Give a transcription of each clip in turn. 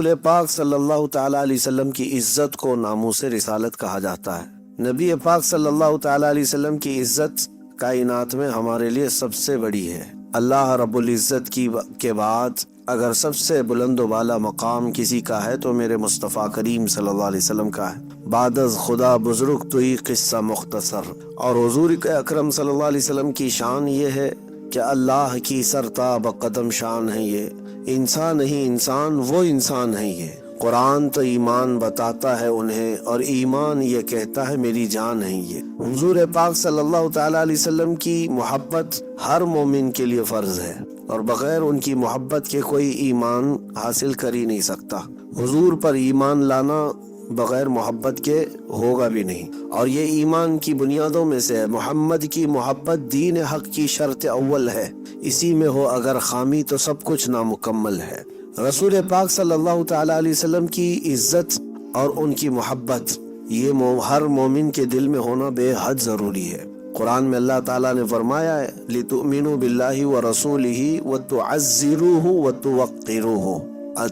رسول پاک صلی اللہ تعالیٰ علیہ وسلم کی عزت کو ناموس رسالت کہا جاتا ہے۔ نبی پاک صلی اللہ تعالیٰ علیہ وسلم کی عزت کائنات میں ہمارے لیے سب سے بڑی ہے۔ اللہ رب العزت کے بعد اگر سب سے بلند و بالا مقام کسی کا ہے تو میرے مصطفیٰ کریم صلی اللہ علیہ وسلم کا ہے۔ بعد از خدا بزرگ تو ہی قصہ مختصر، اور حضور اکرم صلی اللہ علیہ وسلم کی شان یہ ہے کہ اللہ کی سرتاب قدم شان ہے۔ یہ انسان نہیں، انسان وہ انسان ہے۔ یہ قرآن تو ایمان بتاتا ہے انہیں، اور ایمان یہ کہتا ہے میری جان ہے۔ یہ حضور پاک صلی اللہ تعالیٰ علیہ وسلم کی محبت ہر مومن کے لیے فرض ہے، اور بغیر ان کی محبت کے کوئی ایمان حاصل کر ہی نہیں سکتا۔ حضور پر ایمان لانا بغیر محبت کے ہوگا بھی نہیں، اور یہ ایمان کی بنیادوں میں سے ہے۔ محمد کی محبت دین حق کی شرط اول ہے، اسی میں ہو اگر خامی تو سب کچھ نامکمل ہے۔ رسول پاک صلی اللہ تعالیٰ علیہ وسلم کی عزت اور ان کی محبت یہ ہر مومن کے دل میں ہونا بے حد ضروری ہے۔ قرآن میں اللہ تعالیٰ نے فرمایا ہے لِتُؤْمِنُوا بِاللَّهِ وَرَسُولِهِ وَتُعَزِّرُوهُ وَتُوَقِّرُوهُ،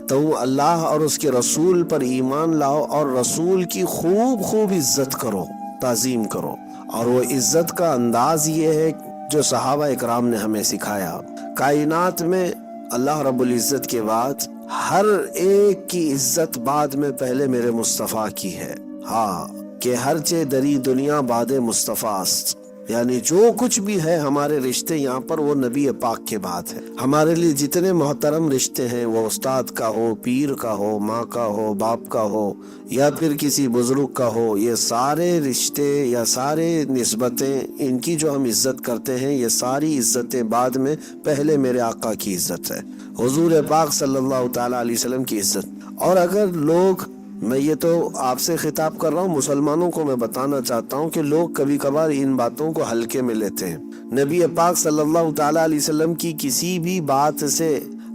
تو اللہ اور اس کے رسول پر ایمان لاؤ اور رسول کی خوب خوب عزت کرو، تعظیم کرو۔ اور وہ عزت کا انداز یہ ہے جو صحابہ اکرام نے ہمیں سکھایا۔ کائنات میں اللہ رب العزت کے بعد ہر ایک کی عزت بعد میں پہلے میرے مصطفیٰ کی ہے۔ ہاں کہ ہر چے دری دنیا بعد مصطفیٰ است، یعنی جو کچھ بھی ہے ہمارے رشتے یہاں پر وہ نبی پاک کے بعد ہے۔ ہمارے لیے جتنے محترم رشتے ہیں، وہ استاد کا ہو، پیر کا ہو، ماں کا ہو، باپ کا ہو، یا پھر کسی بزرگ کا ہو، یہ سارے رشتے یا سارے نسبتیں ان کی جو ہم عزت کرتے ہیں، یہ ساری عزتیں بعد میں پہلے میرے آقا کی عزت ہے، حضور پاک صلی اللہ تعالیٰ علیہ وسلم کی عزت۔ اور اگر لوگ، میں یہ تو آپ سے خطاب کر رہا ہوں، مسلمانوں کو میں بتانا چاہتا ہوں کہ لوگ کبھی کبھار ان باتوں کو ہلکے میں لیتے ہیں۔ نبی پاک صلی اللہ تعالیٰ علیہ وسلم کی کسی بھی بات سے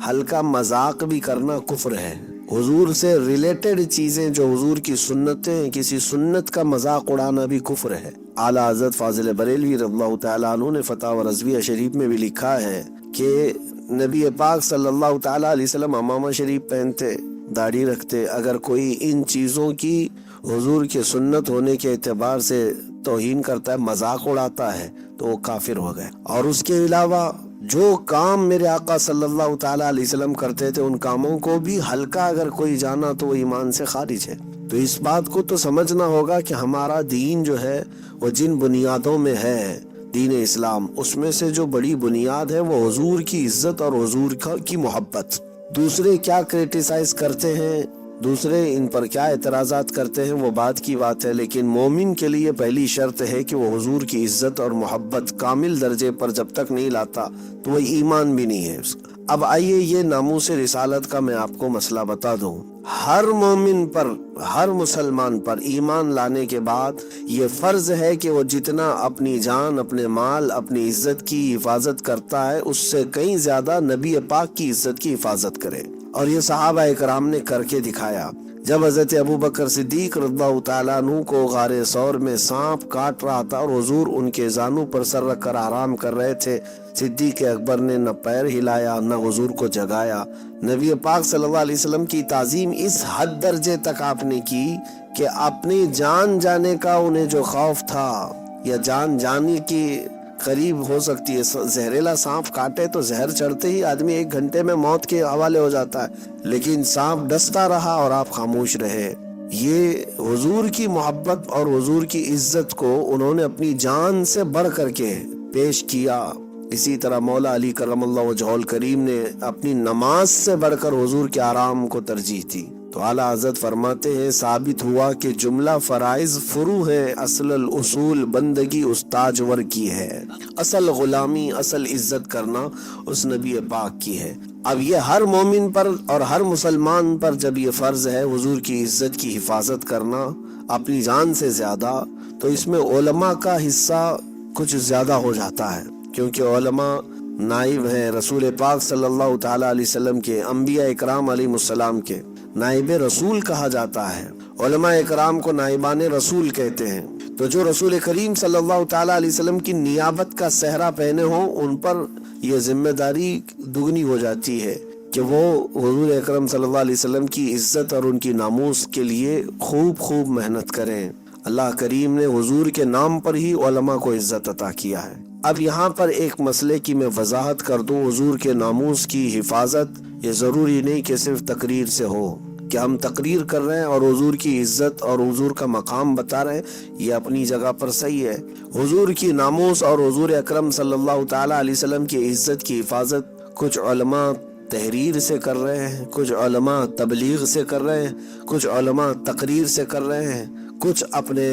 ہلکا مذاق بھی کرنا کفر ہے۔ حضور سے ریلیٹڈ چیزیں جو حضور کی سنتیں ہیں، کسی سنت کا مذاق اڑانا بھی کفر ہے۔ اعلیٰ حضرت فاضل بریلوی رضی اللہ تعالیٰ عنہ نے فتاوی رضویہ شریف میں بھی لکھا ہے کہ نبی پاک صلی اللہ تعالیٰ علیہ وسلم عمامہ شریف پہنتے، داڑھی رکھتے، اگر کوئی ان چیزوں کی حضور کے سنت ہونے کے اعتبار سے توہین کرتا ہے، مذاق اڑاتا ہے، تو وہ کافر ہو گئے۔ اور اس کے علاوہ جو کام میرے آقا صلی اللہ تعالیٰ علیہ وسلم کرتے تھے، ان کاموں کو بھی ہلکا اگر کوئی جانا تو وہ ایمان سے خارج ہے۔ تو اس بات کو تو سمجھنا ہوگا کہ ہمارا دین جو ہے وہ جن بنیادوں میں ہے، دین اسلام، اس میں سے جو بڑی بنیاد ہے وہ حضور کی عزت اور حضور کی محبت۔ دوسرے کیا کرٹیسائز کرتے ہیں، دوسرے ان پر کیا اعتراضات کرتے ہیں، وہ بات کی بات ہے، لیکن مومن کے لیے پہلی شرط ہے کہ وہ حضور کی عزت اور محبت کامل درجے پر جب تک نہیں لاتا تو وہ ایمان بھی نہیں ہے اس کا۔ اب آئیے یہ ناموس رسالت کا میں آپ کو مسئلہ بتا دوں۔ ہر مومن پر، ہر مسلمان پر ایمان لانے کے بعد یہ فرض ہے کہ وہ جتنا اپنی جان، اپنے مال، اپنی عزت کی حفاظت کرتا ہے، اس سے کہیں زیادہ نبی پاک کی عزت کی حفاظت کرے۔ اور یہ صحابہ اکرام نے کر کے دکھایا۔ جب حضرت ابوبکر صدیق رضی اللہ تعالیٰ عنہ کو غار ثور میں سانپ کاٹ رہا تھا اور حضور ان کے زانوں پر سر رکھ کر آرام کر رہے تھے، صدیق اکبر نے نہ پیر ہلایا نہ حضور کو جگایا۔ نبی پاک صلی اللہ علیہ وسلم کی تعظیم اس حد درجے تک آپ نے کی کہ اپنی جان جانے کا انہیں جو خوف تھا، یا جان جانے کی قریب ہو سکتی ہے، زہریلا سانپ کاٹے تو زہر چڑھتے ہی آدمی 1 گھنٹے میں موت کے حوالے ہو جاتا ہے، لیکن سانپ ڈستا رہا اور آپ خاموش رہے۔ یہ حضور کی محبت اور حضور کی عزت کو انہوں نے اپنی جان سے بڑھ کر کے پیش کیا۔ اسی طرح مولا علی کرم اللہ وجہہ الکریم نے اپنی نماز سے بڑھ کر حضور کے آرام کو ترجیح دی۔ تو اعلیٰ حضرت فرماتے ہیں ثابت ہوا کہ جملہ فرائض فرو ہے، اصل الاصول بندگی استاجور کی ہے، اصل غلامی، اصل عزت کرنا اس نبی پاک کی ہے۔ اب یہ ہر مومن پر اور ہر مسلمان پر جب یہ فرض ہے حضور کی عزت کی حفاظت کرنا اپنی جان سے زیادہ، تو اس میں علماء کا حصہ کچھ زیادہ ہو جاتا ہے، کیونکہ علماء نائب ہیں رسول پاک صلی اللہ تعالیٰ علیہ وسلم کے، انبیاء اکرام علیہ السلام کے نائب رسول کہا جاتا ہے۔ علماء اکرام کو نائبان رسول کہتے ہیں۔ تو جو رسول کریم صلی اللہ تعالیٰ علیہ وسلم کی نیابت کا صحرا پہنے ہوں، ان پر یہ ذمہ داری دگنی ہو جاتی ہے کہ وہ حضور اکرم صلی اللہ علیہ وسلم کی عزت اور ان کی ناموس کے لیے خوب محنت کریں۔ اللہ کریم نے حضور کے نام پر ہی علماء کو عزت عطا کیا ہے۔ اب یہاں پر ایک مسئلے کی میں وضاحت کر دوں، حضور کے ناموس کی حفاظت یہ ضروری نہیں کہ صرف تقریر سے ہو، کہ ہم تقریر کر رہے ہیں اور حضور کی عزت اور حضور کا مقام بتا رہے ہیں، یہ اپنی جگہ پر صحیح ہے۔ حضور کی ناموس اور حضور اکرم صلی اللہ تعالی علیہ وسلم کی عزت کی حفاظت کچھ علماء تحریر سے کر رہے ہیں، کچھ علماء تبلیغ سے کر رہے ہیں، کچھ علماء تقریر سے کر رہے ہیں، کچھ اپنے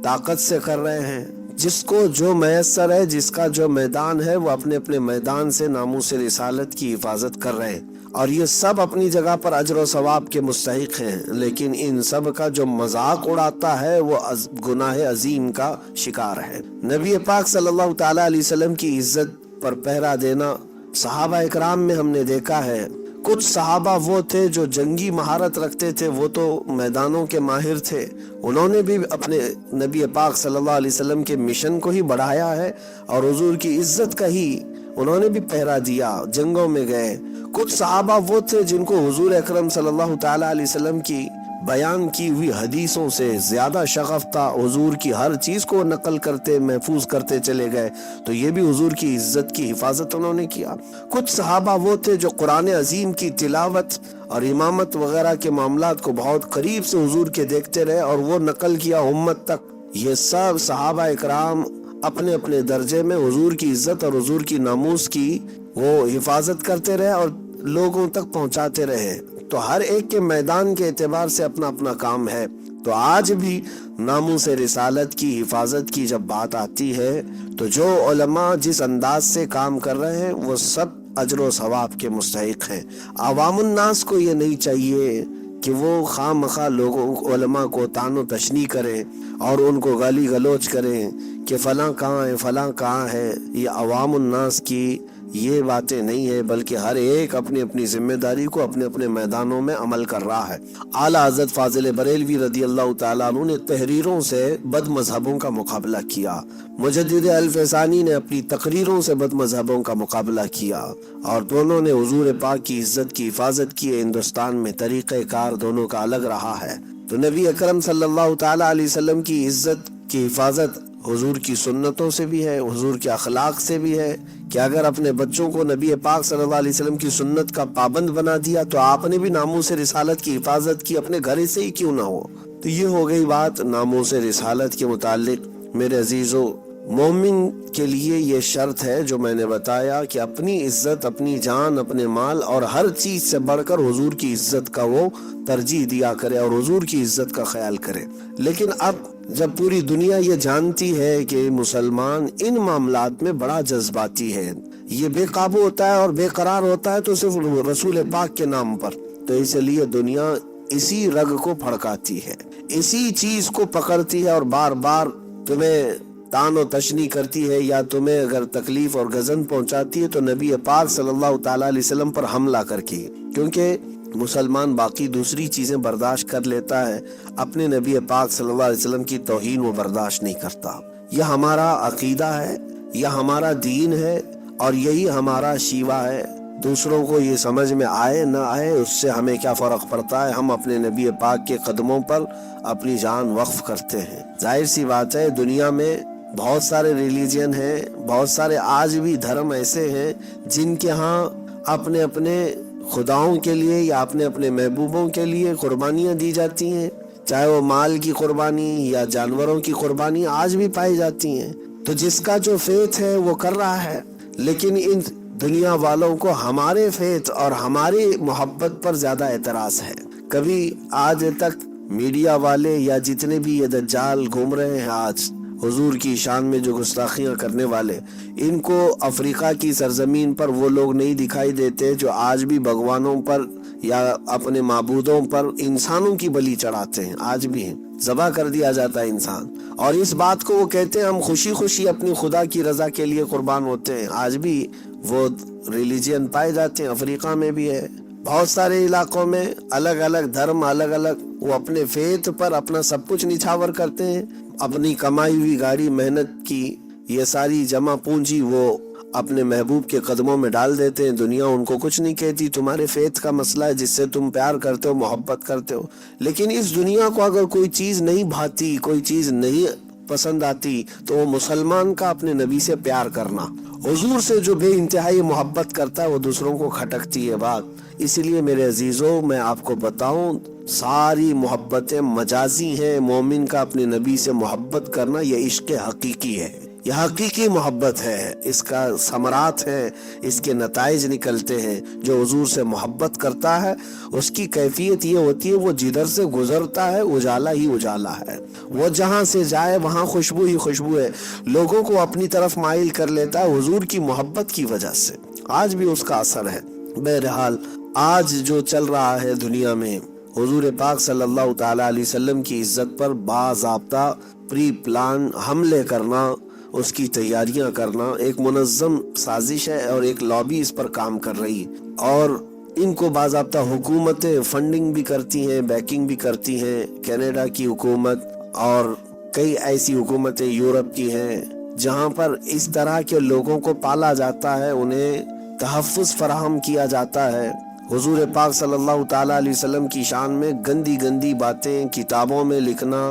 طاقت سے کر رہے ہیں۔ جس کو جو میسر ہے، جس کا جو میدان ہے، وہ اپنے اپنے میدان سے ناموس رسالت کی حفاظت کر رہے ہیں، اور یہ سب اپنی جگہ پر اجر و ثواب کے مستحق ہیں۔ لیکن ان سب کا جو مذاق اڑاتا ہے وہ گناہ عظیم کا شکار ہے۔ نبی پاک صلی اللہ تعالی علیہ وسلم کی عزت پر پہرا دینا صحابہ اکرام میں ہم نے دیکھا ہے۔ کچھ صحابہ وہ تھے جو جنگی مہارت رکھتے تھے، وہ تو میدانوں کے ماہر تھے، انہوں نے بھی اپنے نبی پاک صلی اللہ علیہ وسلم کے مشن کو ہی بڑھایا ہے اور حضور کی عزت کا ہی انہوں نے بھی پہرا دیا، جنگوں میں گئے۔ کچھ صحابہ وہ تھے جن کو حضور اکرم صلی اللہ تعالی علیہ وسلم کی بیان کی ہوئی حدیثوں سے زیادہ شغف تھا، حضور کی ہر چیز کو نقل کرتے محفوظ کرتے چلے گئے، تو یہ بھی حضور کی عزت کی حفاظت انہوں نے کیا۔ کچھ صحابہ وہ تھے جو قرآن عظیم کی تلاوت اور امامت وغیرہ کے معاملات کو بہت قریب سے حضور کے دیکھتے رہے اور وہ نقل کیا امت تک۔ یہ سب صحابہ اکرام اپنے اپنے درجے میں حضور کی عزت اور حضور کی ناموس کی وہ حفاظت کرتے رہے اور لوگوں تک پہنچاتے رہے۔ تو ہر ایک کے میدان کے اعتبار سے اپنا اپنا کام ہے۔ تو آج بھی ناموس رسالت کی حفاظت کی جب بات آتی ہے تو جو علماء جس انداز سے کام کر رہے ہیں وہ سب اجر و ثواب کے مستحق ہیں۔ عوام الناس کو یہ نہیں چاہیے کہ وہ خواہ مخواہ لوگوں علماء کو طعن و تشنیع کریں اور ان کو گالی گلوچ کریں کہ فلاں کہاں ہے فلاں کہاں ہے۔ یہ عوام الناس کی یہ باتیں نہیں ہے، بلکہ ہر ایک اپنی اپنی ذمہ داری کو اپنے اپنے میدانوں میں عمل کر رہا ہے۔ اعلیٰ حضرت فاضل بریلوی رضی اللہ تعالیٰ عنہ نے تحریروں سے بد مذہبوں کا مقابلہ کیا، مجدد الفسانی نے اپنی تقریروں سے بد مذہبوں کا مقابلہ کیا، اور دونوں نے حضور پاک کی عزت کی حفاظت کی۔ ہندوستان میں طریقہ کار دونوں کا الگ رہا ہے۔ تو نبی اکرم صلی اللہ تعالیٰ علیہ وسلم کی عزت کی حفاظت حضور کی سنتوں سے بھی ہے، حضور کے اخلاق سے بھی ہے، کہ اگر اپنے بچوں کو نبی پاک صلی اللہ علیہ وسلم کی سنت کا پابند بنا دیا تو آپ نے بھی ناموس رسالت کی حفاظت کی، اپنے گھر سے ہی کیوں نہ ہو۔ تو یہ ہو گئی بات ناموس رسالت کے متعلق۔ میرے عزیزو، مومن کے لیے یہ شرط ہے جو میں نے بتایا کہ اپنی عزت، اپنی جان، اپنے مال اور ہر چیز سے بڑھ کر حضور کی عزت کا وہ ترجیح دیا کرے اور حضور کی عزت کا خیال کرے۔ لیکن اب جب پوری دنیا یہ جانتی ہے کہ مسلمان ان معاملات میں بڑا جذباتی ہے، یہ بے قابو ہوتا ہے اور بے قرار ہوتا ہے تو صرف رسول پاک کے نام پر، تو اس لیے دنیا اسی رگ کو پھڑکاتی ہے، اسی چیز کو پکڑتی ہے اور بار بار تمہیں طعن و تشنیع کرتی ہے، یا تمہیں اگر تکلیف اور غضن پہنچاتی ہے تو نبی پاک صلی اللہ تعالیٰ علیہ وسلم پر حملہ کر کے، کیونکہ مسلمان باقی دوسری چیزیں برداشت کر لیتا ہے، اپنے نبی پاک صلی اللہ علیہ وسلم کی توہین وہ برداشت نہیں کرتا۔ یہ ہمارا عقیدہ ہے، یہ ہمارا دین ہے اور یہی ہمارا شیوا ہے۔ دوسروں کو یہ سمجھ میں آئے نہ آئے اس سے ہمیں کیا فرق پڑتا ہے، ہم اپنے نبی پاک کے قدموں پر اپنی جان وقف کرتے ہیں۔ ظاہر سی بات ہے، دنیا میں بہت سارے ریلیجن ہیں، بہت سارے آج بھی دھرم ایسے ہیں جن کے ہاں اپنے اپنے خداؤں کے لیے یا اپنے اپنے محبوبوں کے لیے قربانیاں دی جاتی ہیں، چاہے وہ مال کی قربانی یا جانوروں کی قربانی آج بھی پائی جاتی ہیں۔ تو جس کا جو فیت ہے وہ کر رہا ہے، لیکن ان دنیا والوں کو ہمارے فیت اور ہماری محبت پر زیادہ اعتراض ہے۔ کبھی آج تک میڈیا والے یا جتنے بھی یہ دجال گھوم رہے ہیں آج حضور کی شان میں جو گستاخیاں کرنے والے، ان کو افریقہ کی سرزمین پر وہ لوگ نہیں دکھائی دیتے جو آج بھی بھگوانوں پر یا اپنے معبودوں پر انسانوں کی بلی چڑھاتے ہیں، آج بھی ذبح کر دیا جاتا ہے انسان، اور اس بات کو وہ کہتے ہیں ہم خوشی خوشی اپنی خدا کی رضا کے لیے قربان ہوتے ہیں۔ آج بھی وہ ریلیجن پائے جاتے ہیں، افریقہ میں بھی ہے، بہت سارے علاقوں میں الگ الگ دھرم، الگ الگ وہ اپنے فیت پر اپنا سب کچھ نچھاور کرتے ہیں، اپنی کمائی ہوئی گاڑی محنت کی یہ ساری جمع پونجی وہ اپنے محبوب کے قدموں میں ڈال دیتے ہیں، دنیا ان کو کچھ نہیں کہتی، تمہارے فیت کا مسئلہ ہے جس سے تم پیار کرتے ہو، محبت کرتے ہو۔ لیکن اس دنیا کو اگر کوئی چیز نہیں بھاتی، کوئی چیز نہیں پسند آتی، تو وہ مسلمان کا اپنے نبی سے پیار کرنا، حضور سے جو بے انتہائی محبت کرتا ہے وہ دوسروں کو کھٹکتی ہے بات۔ اسی لیے میرے عزیزوں، میں آپ کو بتاؤں، ساری محبتیں مجازی ہیں، مومن کا اپنے نبی سے محبت کرنا یہ عشق حقیقی ہے، یہ حقیقی محبت ہے، اس کا ثمرات ہیں، اس کے نتائج نکلتے ہیں۔ جو حضور سے محبت کرتا ہے اس کی کیفیت یہ ہوتی ہے، وہ جدھر سے گزرتا ہے اجالا ہی اجالا ہے، وہ جہاں سے جائے وہاں خوشبو ہی خوشبو ہے، لوگوں کو اپنی طرف مائل کر لیتا ہے حضور کی محبت کی وجہ سے۔ آج بھی اس کا اثر ہے۔ بہرحال آج جو چل رہا ہے دنیا میں، حضور پاک صلی اللہ تعالی علیہ وسلم کی عزت پر باضابطہ پری پلان حملے کرنا، اس کی تیاریاں کرنا ایک منظم سازش ہے، اور ایک لابی اس پر کام کر رہی ہے، اور ان کو باضابطہ حکومتیں فنڈنگ بھی کرتی ہیں، بیکنگ بھی کرتی ہیں۔ کینیڈا کی حکومت اور کئی ایسی حکومتیں یورپ کی ہیں جہاں پر اس طرح کے لوگوں کو پالا جاتا ہے، انہیں تحفظ فراہم کیا جاتا ہے۔ حضور پاک صلی اللہ تعالیٰ علیہ وسلم کی شان میں گندی گندی باتیں کتابوں میں لکھنا،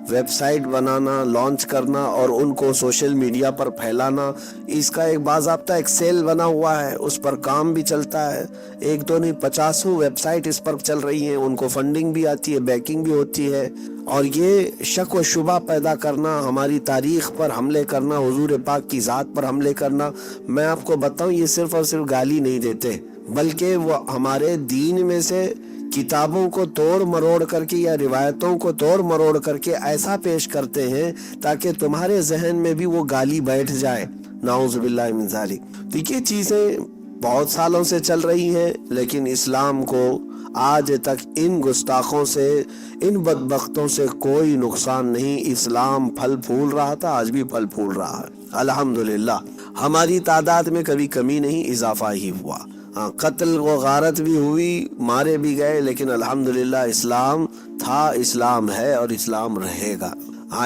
ویب سائٹ بنانا، لانچ کرنا اور ان کو سوشل میڈیا پر پھیلانا، اس کا ایک باضابطہ ایک سیل بنا ہوا ہے، اس پر کام بھی چلتا ہے۔ ایک دو نہیں 50 ویب سائٹ اس پر چل رہی ہیں، ان کو فنڈنگ بھی آتی ہے، بیکنگ بھی ہوتی ہے، اور یہ شک و شبہ پیدا کرنا، ہماری تاریخ پر حملے کرنا، حضور پاک کی ذات پر حملے کرنا، میں آپ کو بتاؤں یہ صرف اور صرف گالی نہیں دیتے، بلکہ وہ ہمارے دین میں سے کتابوں کو توڑ مروڑ کر کے یا روایتوں کو توڑ مروڑ کر کے ایسا پیش کرتے ہیں تاکہ تمہارے ذہن میں بھی وہ گالی بیٹھ جائے، نعوذ باللہ من ذالک۔ تو یہ چیزیں بہت سالوں سے چل رہی ہیں، لیکن اسلام کو آج تک ان گستاخوں سے، ان بدبختوں سے کوئی نقصان نہیں۔ اسلام پھل پھول رہا تھا، آج بھی پھل پھول رہا ہے الحمدللہ۔ ہماری تعداد میں کبھی کمی نہیں، اضافہ ہی ہوا۔ قتل و غارت بھی ہوئی، مارے بھی گئے، لیکن الحمدللہ اسلام تھا، اسلام ہے اور اسلام رہے گا۔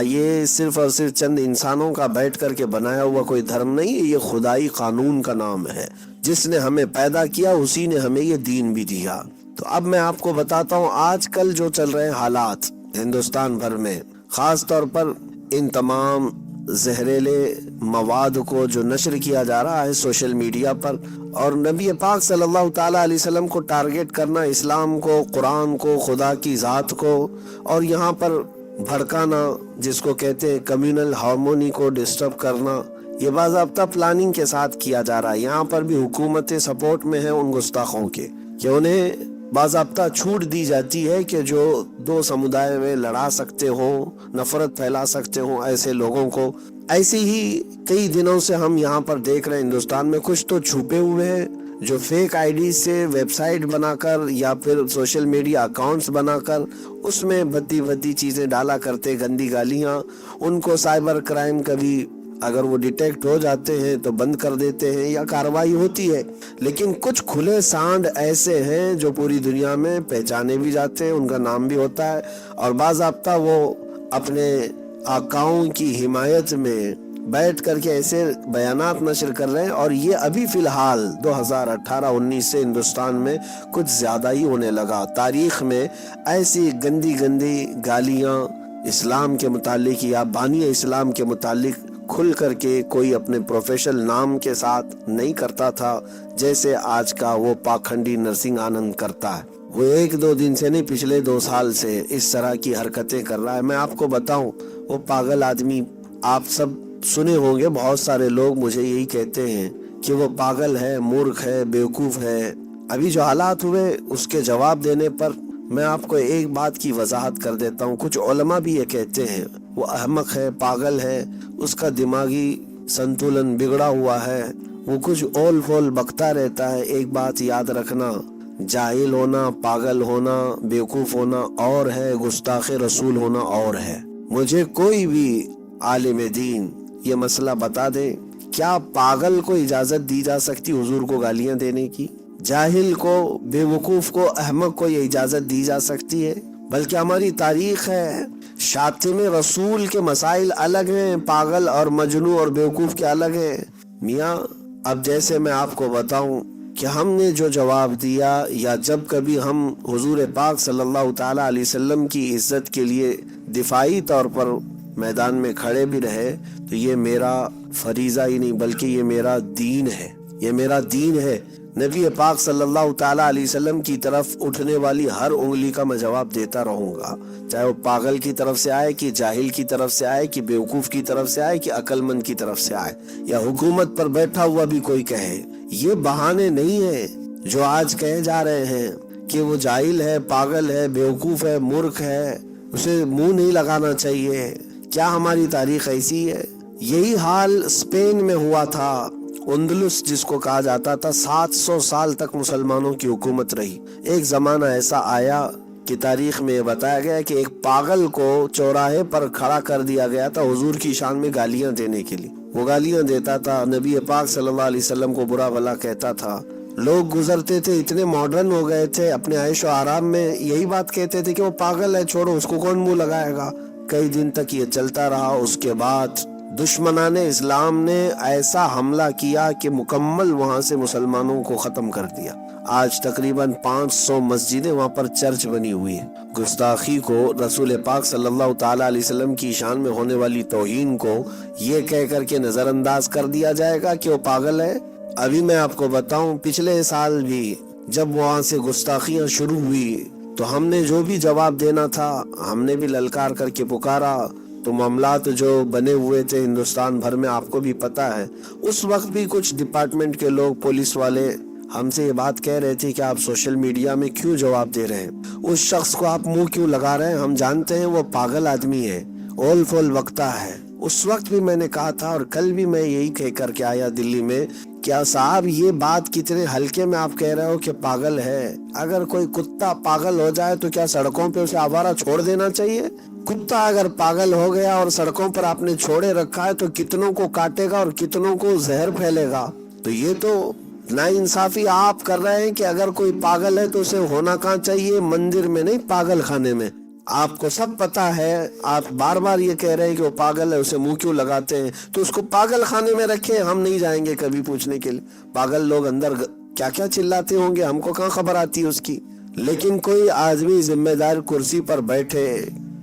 یہ صرف اور صرف چند انسانوں کا بیٹھ کر کے بنایا ہوا کوئی دھرم نہیں ہے، یہ خدائی قانون کا نام ہے۔ جس نے ہمیں پیدا کیا اسی نے ہمیں یہ دین بھی دیا۔ تو اب میں آپ کو بتاتا ہوں آج کل جو چل رہے حالات ہندوستان بھر میں، خاص طور پر ان تمام زہریلے مواد کو جو نشر کیا جا رہا ہے سوشل میڈیا پر، اور نبی پاک صلی اللہ تعالیٰ علیہ وسلم کو ٹارگٹ کرنا، اسلام کو، قرآن کو، خدا کی ذات کو، اور یہاں پر بھڑکانا، جس کو کہتے ہیں کمیونل ہارمونی کو ڈسٹرب کرنا، یہ باضابطہ پلاننگ کے ساتھ کیا جا رہا ہے۔ یہاں پر بھی حکومتیں سپورٹ میں ہیں ان گستاخوں کے، کہ انہیں باضابطہ چھوٹ دی جاتی ہے کہ جو دو سمودائے میں لڑا سکتے ہوں، نفرت پھیلا سکتے ہوں، ایسے لوگوں کو۔ ایسے ہی کئی دنوں سے ہم یہاں پر دیکھ رہے ہیں ہندوستان میں کچھ تو چھپے ہوئے ہیں جو فیک آئی ڈی سے ویب سائٹ بنا کر یا پھر سوشل میڈیا اکاؤنٹس بنا کر اس میں بھدی چیزیں ڈالا کرتے، گندی گالیاں، ان کو سائبر کرائم کبھی اگر وہ ڈیٹیکٹ ہو جاتے ہیں تو بند کر دیتے ہیں یا کارروائی ہوتی ہے۔ لیکن کچھ کھلے سانڈ ایسے ہیں جو پوری دنیا میں پہچانے بھی جاتے ہیں، ان کا نام بھی ہوتا ہے، اور باضابطہ وہ اپنے آقاؤں کی حمایت میں بیٹھ کر کے ایسے بیانات نشر کر رہے ہیں۔ اور یہ ابھی فی الحال 2018-19 سے ہندوستان میں کچھ زیادہ ہی ہونے لگا۔ تاریخ میں ایسی گندی گالیاں اسلام کے متعلق یا بانی اسلام کے متعلق کھل کر کے کوئی اپنے پروفیشنل نام کے ساتھ نہیں کرتا تھا، جیسے آج کا وہ پاکھنڈی نرسنگ آنند کرتا ہے۔ وہ ایک دو دن سے نہیں، پچھلے 2 سال سے اس طرح کی حرکتیں کر رہا ہے۔ میں آپ کو بتاؤں، وہ پاگل آدمی، آپ سب سنے ہوں گے، بہت سارے لوگ مجھے یہی کہتے ہیں کہ وہ پاگل ہے، مورخ ہے، بیوقوف ہے۔ ابھی جو حالات ہوئے اس کے جواب دینے پر میں آپ کو ایک بات کی وضاحت کر دیتا ہوں۔ کچھ علماء بھی یہ کہتے ہیں وہ احمق ہے، پاگل ہے، اس کا دماغی سنتولن بگڑا ہوا ہے، وہ کچھ اول فول بکتا رہتا ہے۔ ایک بات یاد رکھنا، جاہل ہونا، پاگل ہونا، بیوقوف ہونا اور ہے، گستاخ رسول ہونا اور ہے۔ مجھے کوئی بھی عالم دین یہ مسئلہ بتا دے، کیا پاگل کو اجازت دی جا سکتی حضور کو گالیاں دینے کی؟ جاہل کو، بے وقوف کو، احمق کو یہ اجازت دی جا سکتی ہے؟ بلکہ ہماری تاریخ ہے، شاتم رسول کے مسائل الگ ہیں، پاگل اور مجنون اور بیوقوف کے الگ ہیں۔ میاں اب جیسے میں آپ کو بتاؤں کہ ہم نے جو جواب دیا یا جب کبھی ہم حضور پاک صلی اللہ تعالیٰ علیہ وسلم کی عزت کے لیے دفاعی طور پر میدان میں کھڑے بھی رہے تو یہ میرا فریضہ ہی نہیں بلکہ یہ میرا دین ہے، یہ میرا دین ہے۔ نبی پاک صلی اللہ تعالیٰ علیہ وسلم کی طرف اٹھنے والی ہر انگلی کا میں جواب دیتا رہوں گا، چاہے وہ پاگل کی طرف سے آئے کہ جاہل کی طرف سے آئے کہ بیوقوف کی طرف سے آئے کہ عقل مند کی طرف سے آئے، یا حکومت پر بیٹھا ہوا بھی کوئی کہے۔ یہ بہانے نہیں ہیں جو آج کہے جا رہے ہیں کہ وہ جاہل ہے، پاگل ہے، بیوقوف ہے، مورخ ہے، اسے منہ نہیں لگانا چاہیے۔ کیا ہماری تاریخ ایسی ہے؟ یہی حال اسپین میں ہوا تھا، اندلس جس کو کہا جاتا تھا۔ 700 سال تک مسلمانوں کی حکومت رہی۔ ایک زمانہ ایسا آیا کہ تاریخ میں بتایا گیا کہ ایک پاگل کو چوراہے پر کھڑا کر دیا گیا تھا حضور کی شان میں گالیاں دینے کے لیے۔ وہ گالیاں دیتا تھا، نبی پاک صلی اللہ علیہ وسلم کو برا بھلا کہتا تھا۔ لوگ گزرتے تھے، اتنے ماڈرن ہو گئے تھے، اپنے عیش و آرام میں یہی بات کہتے تھے کہ وہ پاگل ہے، چھوڑو اس کو، کون منہ لگائے گا۔ کئی دن تک یہ چلتا رہا۔ اس کے بعد دشمنان اسلام نے ایسا حملہ کیا کہ مکمل وہاں سے مسلمانوں کو ختم کر دیا۔ آج تقریباً 500 مسجدیں وہاں پر چرچ بنی ہوئی ہیں۔ گستاخی کو، رسول پاک صلی اللہ تعالیٰ علیہ وسلم کی شان میں ہونے والی توہین کو یہ کہہ کر کے نظر انداز کر دیا جائے گا کہ وہ پاگل ہے۔ ابھی میں آپ کو بتاؤں، پچھلے سال بھی جب وہاں سے گستاخیاں شروع ہوئی تو ہم نے جو بھی جواب دینا تھا ہم نے بھی للکار کر کے پکارا۔ تو معاملات جو بنے ہوئے تھے ہندوستان بھر میں آپ کو بھی پتا ہے، اس وقت بھی کچھ ڈپارٹمنٹ کے لوگ، پولیس والے ہم سے یہ بات کہہ رہے تھے کہ آپ سوشل میڈیا میں کیوں جواب دے رہے ہیں، اس شخص کو آپ منہ کیوں لگا رہے ہیں، ہم جانتے ہیں وہ پاگل آدمی ہے، اول فول وقتا ہے۔ اس وقت بھی میں نے کہا تھا اور کل بھی میں یہی کہہ کر کے آیا دلی میں، کیا صاحب یہ بات کتنے ہلکے میں آپ کہہ رہے ہو کہ پاگل ہے؟ اگر کوئی کتا پاگل ہو جائے تو کیا سڑکوں پہ اسے آوارہ چھوڑ دینا چاہیے؟ کتا اگر پاگل ہو گیا اور سڑکوں پر آپ نے چھوڑے رکھا ہے تو کتنوں کو کاٹے گا اور کتنوں کو زہر پھیلے گا۔ تو یہ تو ناانصافی آپ کر رہے ہیں کہ اگر کوئی پاگل ہے تو اسے ہونا کہاں چاہیے؟ مندر میں نہیں، پاگل خانے میں۔ آپ کو سب پتا ہے، آپ بار بار یہ کہہ رہے ہیں کہ وہ پاگل ہے، اسے منہ کیوں لگاتے ہیں؟ تو اس کو پاگل خانے میں رکھیں، ہم نہیں جائیں گے کبھی پوچھنے کے لیے۔ پاگل لوگ اندر کیا کیا چلاتے ہوں گے، ہم کو کہاں خبر آتی ہے اس کی۔ لیکن کوئی آدمی ذمہ دار کرسی پر بیٹھے،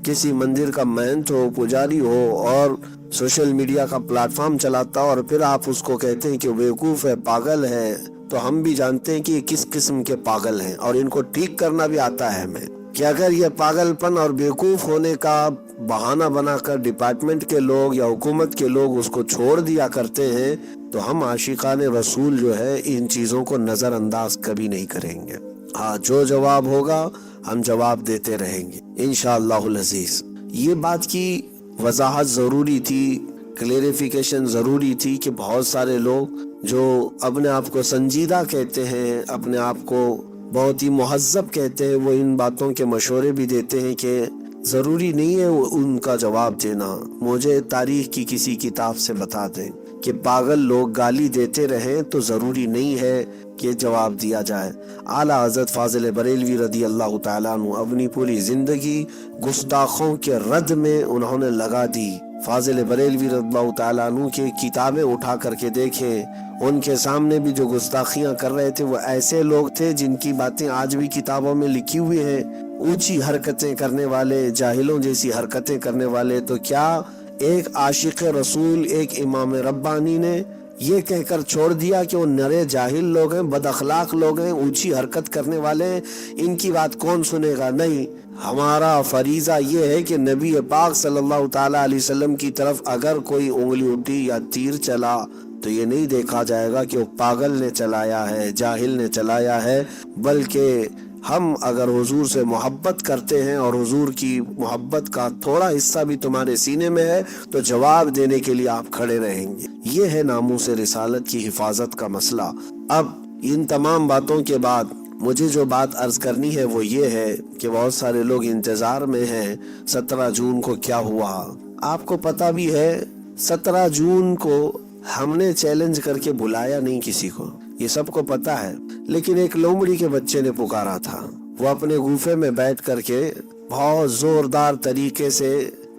کسی مندر کا مہنت ہو، پجاری ہو، اور سوشل میڈیا کا پلیٹ فارم چلاتا ہو، اور پھر آپ اس کو کہتے ہیں کہ وہ بیوقوف ہے، پاگل ہے، تو ہم بھی جانتے ہیں کہ یہ کس قسم کے پاگل ہیں اور ان کو ٹھیک کرنا بھی آتا ہے ہمیں، کہ اگر یہ پاگل پن اور بیوقوف ہونے کا بہانہ بنا کر ڈپارٹمنٹ کے لوگ یا حکومت کے لوگ اس کو چھوڑ دیا کرتے ہیں تو ہم عاشقان رسول جو ہے ان چیزوں کو نظر انداز کبھی نہیں کریں گے۔ ہاں، جو جواب ہوگا ہم جواب دیتے رہیں گے انشاءاللہ العزیز۔ یہ بات کی وضاحت ضروری تھی، کلیریفیکیشن ضروری تھی کہ بہت سارے لوگ جو اپنے آپ کو سنجیدہ کہتے ہیں، اپنے آپ کو بہت ہی مہذب کہتے ہیں، وہ ان باتوں کے مشورے بھی دیتے ہیں کہ ضروری نہیں ہے ان کا جواب دینا۔ مجھے تاریخ کی کسی کتاب سے بتا دیں کہ پاگل لوگ گالی دیتے رہیں تو ضروری نہیں ہے کہ جواب دیا جائے۔ اعلیٰ حضرت فاضل بریلوی رضی اللہ تعالیٰ عنہ اپنی پوری زندگی گستاخوں کے رد میں انہوں نے لگا دی۔ فاضل بریلوی رضی اللہ تعالیٰ عنہ کی کتابیں اٹھا کر کے دیکھیں، ان کے سامنے بھی جو گستاخیاں کر رہے تھے وہ ایسے لوگ تھے جن کی باتیں آج بھی کتابوں میں لکھی ہوئی ہیں، اونچی حرکتیں کرنے والے، جاہلوں جیسی حرکتیں کرنے والے۔ تو کیا ایک عاشق رسول، ایک امام ربانی نے یہ کہہ کر چھوڑ دیا کہ وہ نرے جاہل لوگ ہیں، بد اخلاق لوگ ہیں، اونچی حرکت کرنے والے ہیں، ان کی بات کون سنے گا؟ نہیں، ہمارا فریضہ یہ ہے کہ نبی پاک صلی اللہ تعالیٰ علیہ وسلم کی طرف اگر کوئی انگلی اٹھی یا تیر چلا تو یہ نہیں دیکھا جائے گا کہ وہ پاگل نے چلایا ہے، جاہل نے چلایا ہے، بلکہ ہم اگر حضور سے محبت کرتے ہیں اور حضور کی محبت کا تھوڑا حصہ بھی تمہارے سینے میں ہے تو جواب دینے کے لیے آپ کھڑے رہیں گے۔ یہ ہے ناموس رسالت کی حفاظت کا مسئلہ۔ اب ان تمام باتوں کے بعد مجھے جو بات عرض کرنی ہے وہ یہ ہے کہ بہت سارے لوگ انتظار میں ہیں 17 جون کو کیا ہوا۔ آپ کو پتہ بھی ہے 17 جون کو ہم نے چیلنج کر کے بلایا نہیں کسی کو، یہ سب کو پتا ہے، لیکن ایک لومڑی کے بچے نے پکارا تھا۔ وہ اپنے گوفے میں بیٹھ کر کے بہت زوردار طریقے سے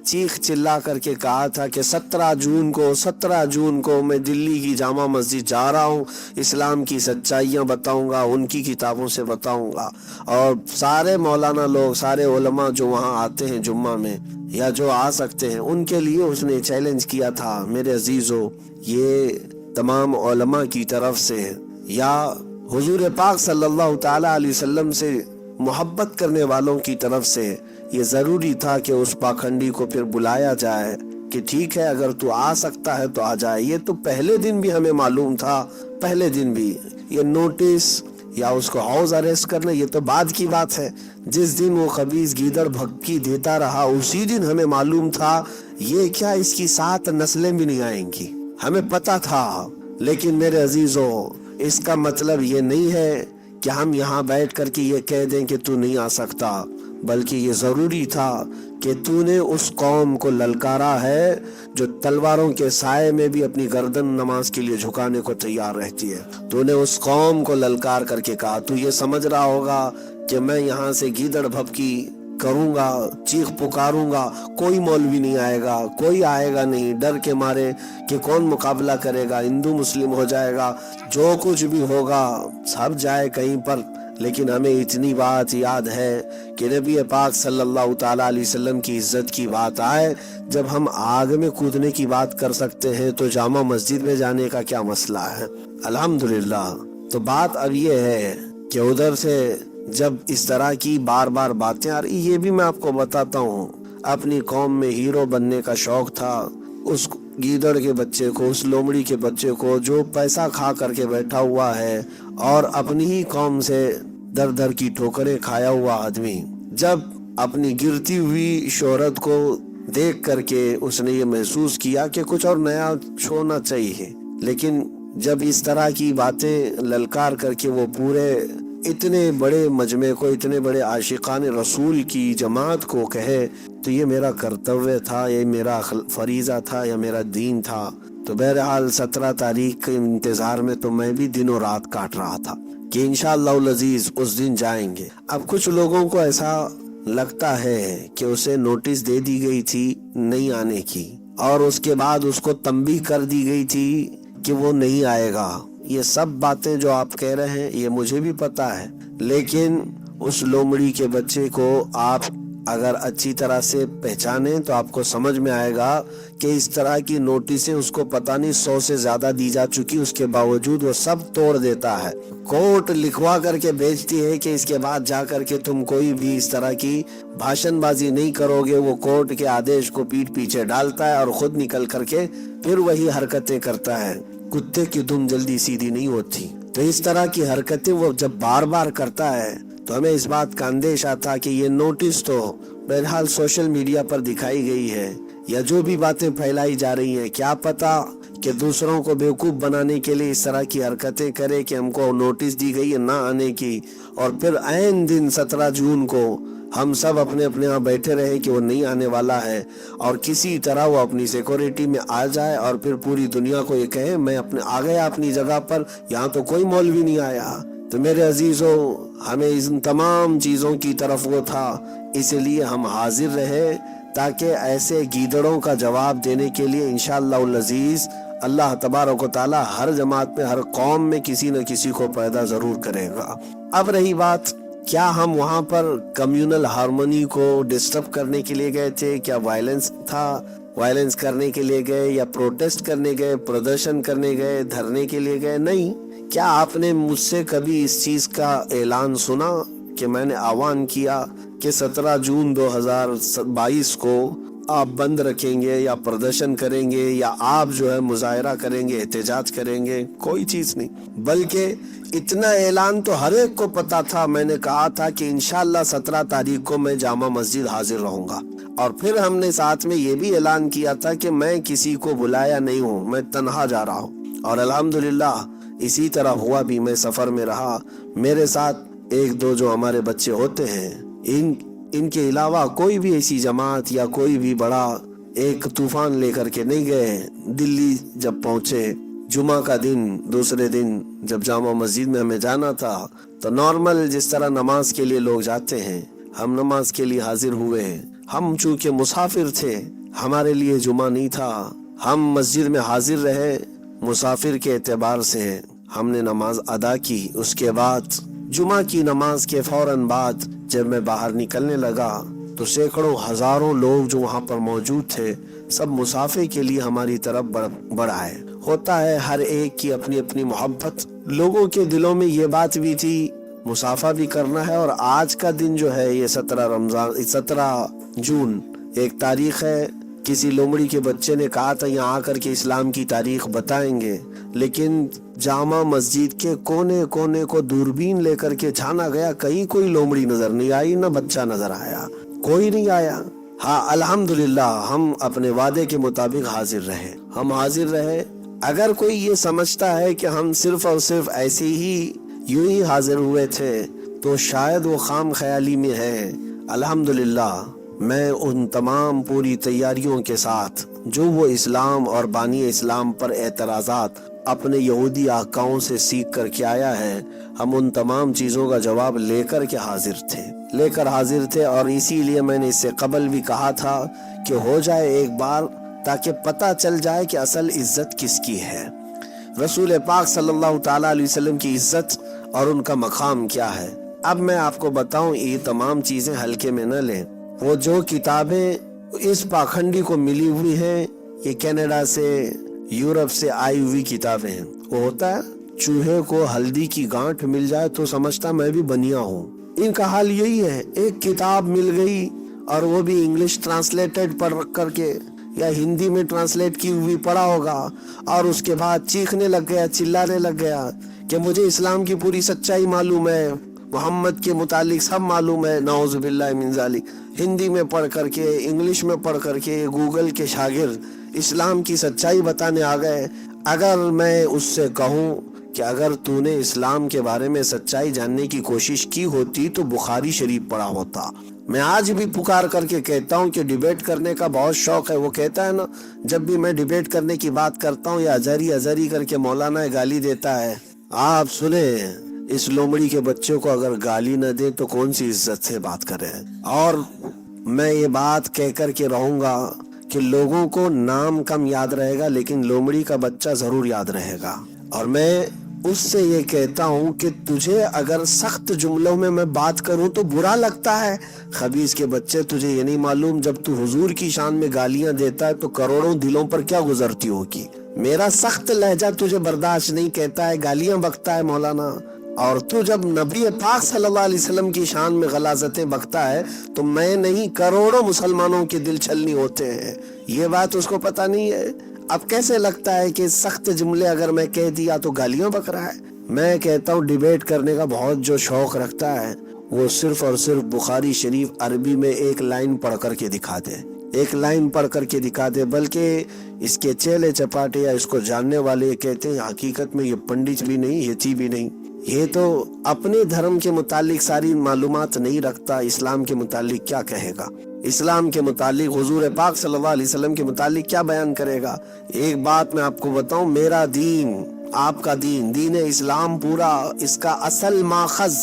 چیخ چلا کر کے کہا تھا کہ 17 جون کو میں دلی کی جامع مسجد جا رہا ہوں، اسلام کی سچائیاں بتاؤں گا، ان کی کتابوں سے بتاؤں گا، اور سارے مولانا لوگ، سارے علماء جو وہاں آتے ہیں جمعہ میں یا جو آ سکتے ہیں، ان کے لیے اس نے چیلنج کیا تھا۔ میرے عزیزو، یہ تمام علماء کی طرف سے یا حضور پاک صلی اللہ تعالی علیہ وسلم سے محبت کرنے والوں کی طرف سے یہ ضروری تھا کہ اس پاکھنڈی کو پھر بلایا جائے کہ ٹھیک ہے اگر تو آ سکتا ہے تو آ جائے۔ یہ تو پہلے دن بھی ہمیں معلوم تھا، پہلے دن بھی یہ نوٹس یا اس کو ہاؤس اریسٹ کرنا یہ تو بعد کی بات ہے۔ جس دن وہ خبیث گیدڑ بھبکی دیتا رہا اسی دن ہمیں معلوم تھا یہ کیا اس کی 7 نسلیں بھی نہیں آئیں گی، ہمیں پتا تھا۔ لیکن میرے عزیزو، اس کا مطلب یہ نہیں ہے کہ ہم یہاں بیٹھ کر کے یہ کہہ دیں کہ تو نہیں آ سکتا، بلکہ یہ ضروری تھا کہ تو نے اس قوم کو للکارا ہے جو تلواروں کے سائے میں بھی اپنی گردن نماز کے لیے جھکانے کو تیار رہتی ہے۔ تو نے اس قوم کو للکار کر کے کہا، تو یہ سمجھ رہا ہوگا کہ میں یہاں سے گیدڑ بھبکی کروں گا، چیخ پکاروں گا، کوئی مولوی نہیں آئے گا، کوئی آئے گا نہیں، ڈر کے مارے کہ کون مقابلہ کرے گا، ہندو مسلم ہو جائے گا، جو کچھ بھی ہوگا سب جائے کہیں پر۔ لیکن ہمیں اتنی بات یاد ہے کہ نبی پاک صلی اللہ تعالی علیہ وسلم کی عزت کی بات آئے، جب ہم آگ میں کودنے کی بات کر سکتے ہیں تو جامع مسجد میں جانے کا کیا مسئلہ ہے؟ الحمدللہ۔ تو بات اب یہ ہے کہ ادھر سے جب اس طرح کی بار بار باتیں آ رہی، یہ بھی میں آپ کو بتاتا ہوں، اپنی قوم میں ہیرو بننے کا شوق تھا اس گیدڑ کے بچے کو، اس لومڑی کے بچے کو جو پیسہ کھا کر کے بیٹھا ہوا ہے اور اپنی ہی قوم سے در در کی ٹھوکریں کھایا ہوا آدمی، جب اپنی گرتی ہوئی شہرت کو دیکھ کر کے اس نے یہ محسوس کیا کہ کچھ اور نیا چھوڑنا چاہیے۔ لیکن جب اس طرح کی باتیں للکار کر کے وہ پورے اتنے بڑے مجمع کو، اتنے بڑے عاشقان رسول کی جماعت کو کہے تو یہ میرا کرتویہ تھا، یہ میرا فریضہ تھا، یا میرا دین تھا۔ تو بہرحال 17 تاریخ کے انتظار میں تو میں بھی دن و رات کاٹ رہا تھا کہ انشاءاللہ العزیز اس دن جائیں گے۔ اب کچھ لوگوں کو ایسا لگتا ہے کہ اسے نوٹس دے دی گئی تھی نہیں آنے کی، اور اس کے بعد اس کو تنبیہ کر دی گئی تھی کہ وہ نہیں آئے گا۔ یہ سب باتیں جو آپ کہہ رہے ہیں یہ مجھے بھی پتا ہے، لیکن اس لومڑی کے بچے کو آپ اگر اچھی طرح سے پہچانیں تو آپ کو سمجھ میں آئے گا کہ اس طرح کی نوٹسیں اس کو پتہ نہیں 100 سے زیادہ دی جا چکی، اس کے باوجود وہ سب توڑ دیتا ہے۔ کورٹ لکھوا کر کے بھیجتی ہے کہ اس کے بعد جا کر کے تم کوئی بھی اس طرح کی بھاشن بازی نہیں کرو گے۔ وہ کورٹ کے آدیش کو پیٹ پیچھے ڈالتا ہے اور خود نکل کر کے پھر وہی حرکتیں کرتا ہے۔ کتے کی دم جلدی سیدھی نہیں ہوتی، تو اس طرح کی حرکتیں وہ جب بار بار کرتا ہے تو ہمیں اس بات کا اندیشہ تھا کہ یہ نوٹس تو بہرحال سوشل میڈیا پر دکھائی گئی ہے، یا جو بھی باتیں پھیلائی جا رہی ہیں، کیا پتا کہ دوسروں کو بیوقوف بنانے کے لیے اس طرح کی حرکتیں کرے کہ ہم کو نوٹس دی گئی ہے نہ آنے کی، اور پھر عین دن 17 جون کو ہم سب اپنے یہاں بیٹھے رہے کہ وہ نہیں آنے والا ہے، اور کسی طرح وہ اپنی سیکورٹی میں آ جائے اور پھر پوری دنیا کو یہ کہے میں آ گیا اپنی جگہ پر، یہاں تو کوئی مولوی نہیں آیا۔ تو میرے عزیزو، ہمیں ان تمام چیزوں کی طرف وہ تھا، اس لیے ہم حاضر رہے تاکہ ایسے گیدڑوں کا جواب دینے کے لیے انشاءاللہ العزیز اللہ تبارک و تعالی ہر جماعت میں، ہر قوم میں کسی نہ کسی کو پیدا ضرور کرے گا۔ اب رہی بات، کیا ہم وہاں پر کمیونل ہارمونی کو ڈسٹرب کرنے کے لیے گئے تھے؟ کیا وائلنس تھا؟ وائلنس کرنے کے لیے گئے یا پروٹیسٹ کرنے گئے، پردرشن کرنے گئے، دھرنے کے لیے گئے؟ نہیں۔ کیا آپ نے مجھ سے کبھی اس چیز کا اعلان سنا کہ میں نے آہوان کیا کہ 17 جون 2022 کو آپ بند رکھیں گے یا پردرشن کریں گے یا آپ جو ہے مظاہرہ کریں گے، احتجاج کریں گے؟ کوئی چیز نہیں، بلکہ اتنا اعلان تو ہر ایک کو پتا تھا۔ میں نے کہا تھا کہ انشاءاللہ 17 تاریخ کو میں جامع مسجد حاضر رہوں گا، اور پھر ہم نے ساتھ میں یہ بھی اعلان کیا تھا کہ میں کسی کو بلایا نہیں ہوں، میں تنہا جا رہا ہوں، اور الحمدللہ اسی طرح ہوا بھی۔ میں سفر میں رہا، میرے ساتھ ایک دو جو ہمارے بچے ہوتے ہیں، ان کے علاوہ کوئی بھی ایسی جماعت یا کوئی بھی بڑا ایک طوفان لے کر کے نہیں گئے۔ دلی جب پہنچے جمعہ کا دن، دوسرے دن جب جامع مسجد میں ہمیں جانا تھا تو نارمل جس طرح نماز کے لیے لوگ جاتے ہیں، ہم نماز کے لیے حاضر ہوئے ہیں۔ ہم چونکہ مسافر تھے، ہمارے لیے جمعہ نہیں تھا، ہم مسجد میں حاضر رہے مسافر کے اعتبار سے، ہم نے نماز ادا کی۔ اس کے بعد جمعہ کی نماز کے فوراً بعد جب میں باہر نکلنے لگا تو سینکڑوں ہزاروں لوگ جو وہاں پر موجود تھے سب مسافے کے لیے ہماری طرف بڑھ آئے۔ ہوتا ہے ہر ایک کی اپنی اپنی محبت، لوگوں کے دلوں میں یہ بات بھی تھی مسافہ بھی کرنا ہے۔ اور آج کا دن جو ہے یہ 17 جون ایک تاریخ ہے۔ کسی لومڑی کے بچے نے کہا تھا یہاں آ کر کے اسلام کی تاریخ بتائیں گے، لیکن جامع مسجد کے کونے کونے کو دوربین لے کر کے چھانا گیا، کہیں کوئی لومڑی نظر نہیں آئی، نہ بچہ نظر آیا، کوئی نہیں آیا۔ ہاں الحمدللہ ہم اپنے وعدے کے مطابق حاضر رہے، ہم حاضر رہے۔ اگر کوئی یہ سمجھتا ہے کہ ہم صرف اور صرف ایسے ہی یوں ہی حاضر ہوئے تھے تو شاید وہ خام خیالی میں ہے۔ الحمدللہ میں ان تمام پوری تیاریوں کے ساتھ جو وہ اسلام اور بانی اسلام پر اعتراضات اپنے یہودی آقاؤں سے سیکھ کر کے آیا ہے، ہم ان تمام چیزوں کا جواب لے کر کے حاضر تھے اور اسی لیے میں نے اس سے قبل بھی کہا تھا کہ ہو جائے ایک بار تاکہ پتہ چل جائے کہ اصل عزت کس کی ہے، رسول پاک صلی اللہ تعالیٰ علیہ وسلم کی عزت اور ان کا مقام کیا ہے۔ اب میں آپ کو بتاؤں یہ تمام چیزیں ہلکے میں نہ لیں۔ وہ جو کتابیں اس پاکھنڈی کو ملی ہوئی ہیں یہ کینیڈا سے یورپ سے آئی ہوئی کتابیں ہیں۔ وہ ہوتا ہے چوہے کو ہلدی کی گانٹھ مل جائے تو سمجھتا میں بھی بنیا ہوں، ان کا حال یہی ہے۔ ایک کتاب مل گئی اور وہ بھی انگلش ٹرانسلیٹڈ پڑھ کر کے یا ہندی میں ٹرانسلیٹ کی ہوئی پڑھا ہوگا اور اس کے بعد چیخنے لگ گیا، چلانے لگ گیا کہ مجھے اسلام کی پوری سچائی معلوم ہے، محمد کے متعلق سب معلوم ہے۔ نعوذ باللہ من ذالک، ہندی میں پڑھ کر کے انگلش میں پڑھ کر کے گوگل کے شاگرد اسلام کی سچائی بتانے آ گئے۔ اگر میں اس سے کہوں کہ اگر تو نے اسلام کے بارے میں سچائی جاننے کی کوشش کی ہوتی تو بخاری شریف پڑھا ہوتا۔ میں آج بھی پکار کر کے کہتا ہوں کہ ڈیبیٹ کرنے کا بہت شوق ہے۔ وہ کہتا ہے نا جب بھی میں ڈیبیٹ کرنے کی بات کرتا ہوں یا ازری کر کے مولانا گالی دیتا ہے، آپ سنیں اس لومڑی کے بچوں کو اگر گالی نہ دے تو کون سی عزت سے بات کرے۔ اور میں یہ بات کہہ کر کے رہوں گا کہ لوگوں کو نام کم یاد رہے گا لیکن لومڑی کا بچہ ضرور یاد رہے گا۔ اور میں اس سے یہ کہتا ہوں کہ تجھے اگر سخت جملوں میں بات کروں تو برا لگتا ہے، خبیث کے بچے تجھے یہ نہیں معلوم جب تو حضور کی شان میں گالیاں دیتا ہے تو کروڑوں دلوں پر کیا گزرتی ہوگی۔ میرا سخت لہجہ تجھے برداشت نہیں کہتا ہے، گالیاں بکتا ہے مولانا، اور تو جب نبی پاک صلی اللہ علیہ وسلم کی شان میں غلاظتیں بکتا ہے تو میں نہیں کروڑوں مسلمانوں کے دل چھلنی ہوتے ہیں۔ یہ بات اس کو پتہ نہیں ہے۔ اب کیسے لگتا ہے کہ سخت جملے اگر میں کہہ دیا تو گالیاں بک رہا ہے۔ میں کہتا ہوں ڈیبیٹ کرنے کا بہت جو شوق رکھتا ہے وہ صرف اور صرف بخاری شریف عربی میں ایک لائن پڑھ کر کے دکھا دے، ایک لائن پڑھ کر کے دکھا دے۔ بلکہ اس کے چیلے چپاٹے یا اس کو جاننے والے کہتے ہیں حقیقت میں یہ پنڈت بھی نہیں، یتی بھی نہیں، یہ تو اپنے دھرم کے متعلق ساری معلومات نہیں رکھتا، اسلام کے متعلق کیا کہے گا، اسلام کے متعلق حضور پاک صلی اللہ علیہ وسلم کے متعلق کیا بیان کرے گا۔ ایک بات میں آپ کو بتاؤں، میرا دین، آپ کا دین، دین اسلام پورا اس کا اصل ماخذ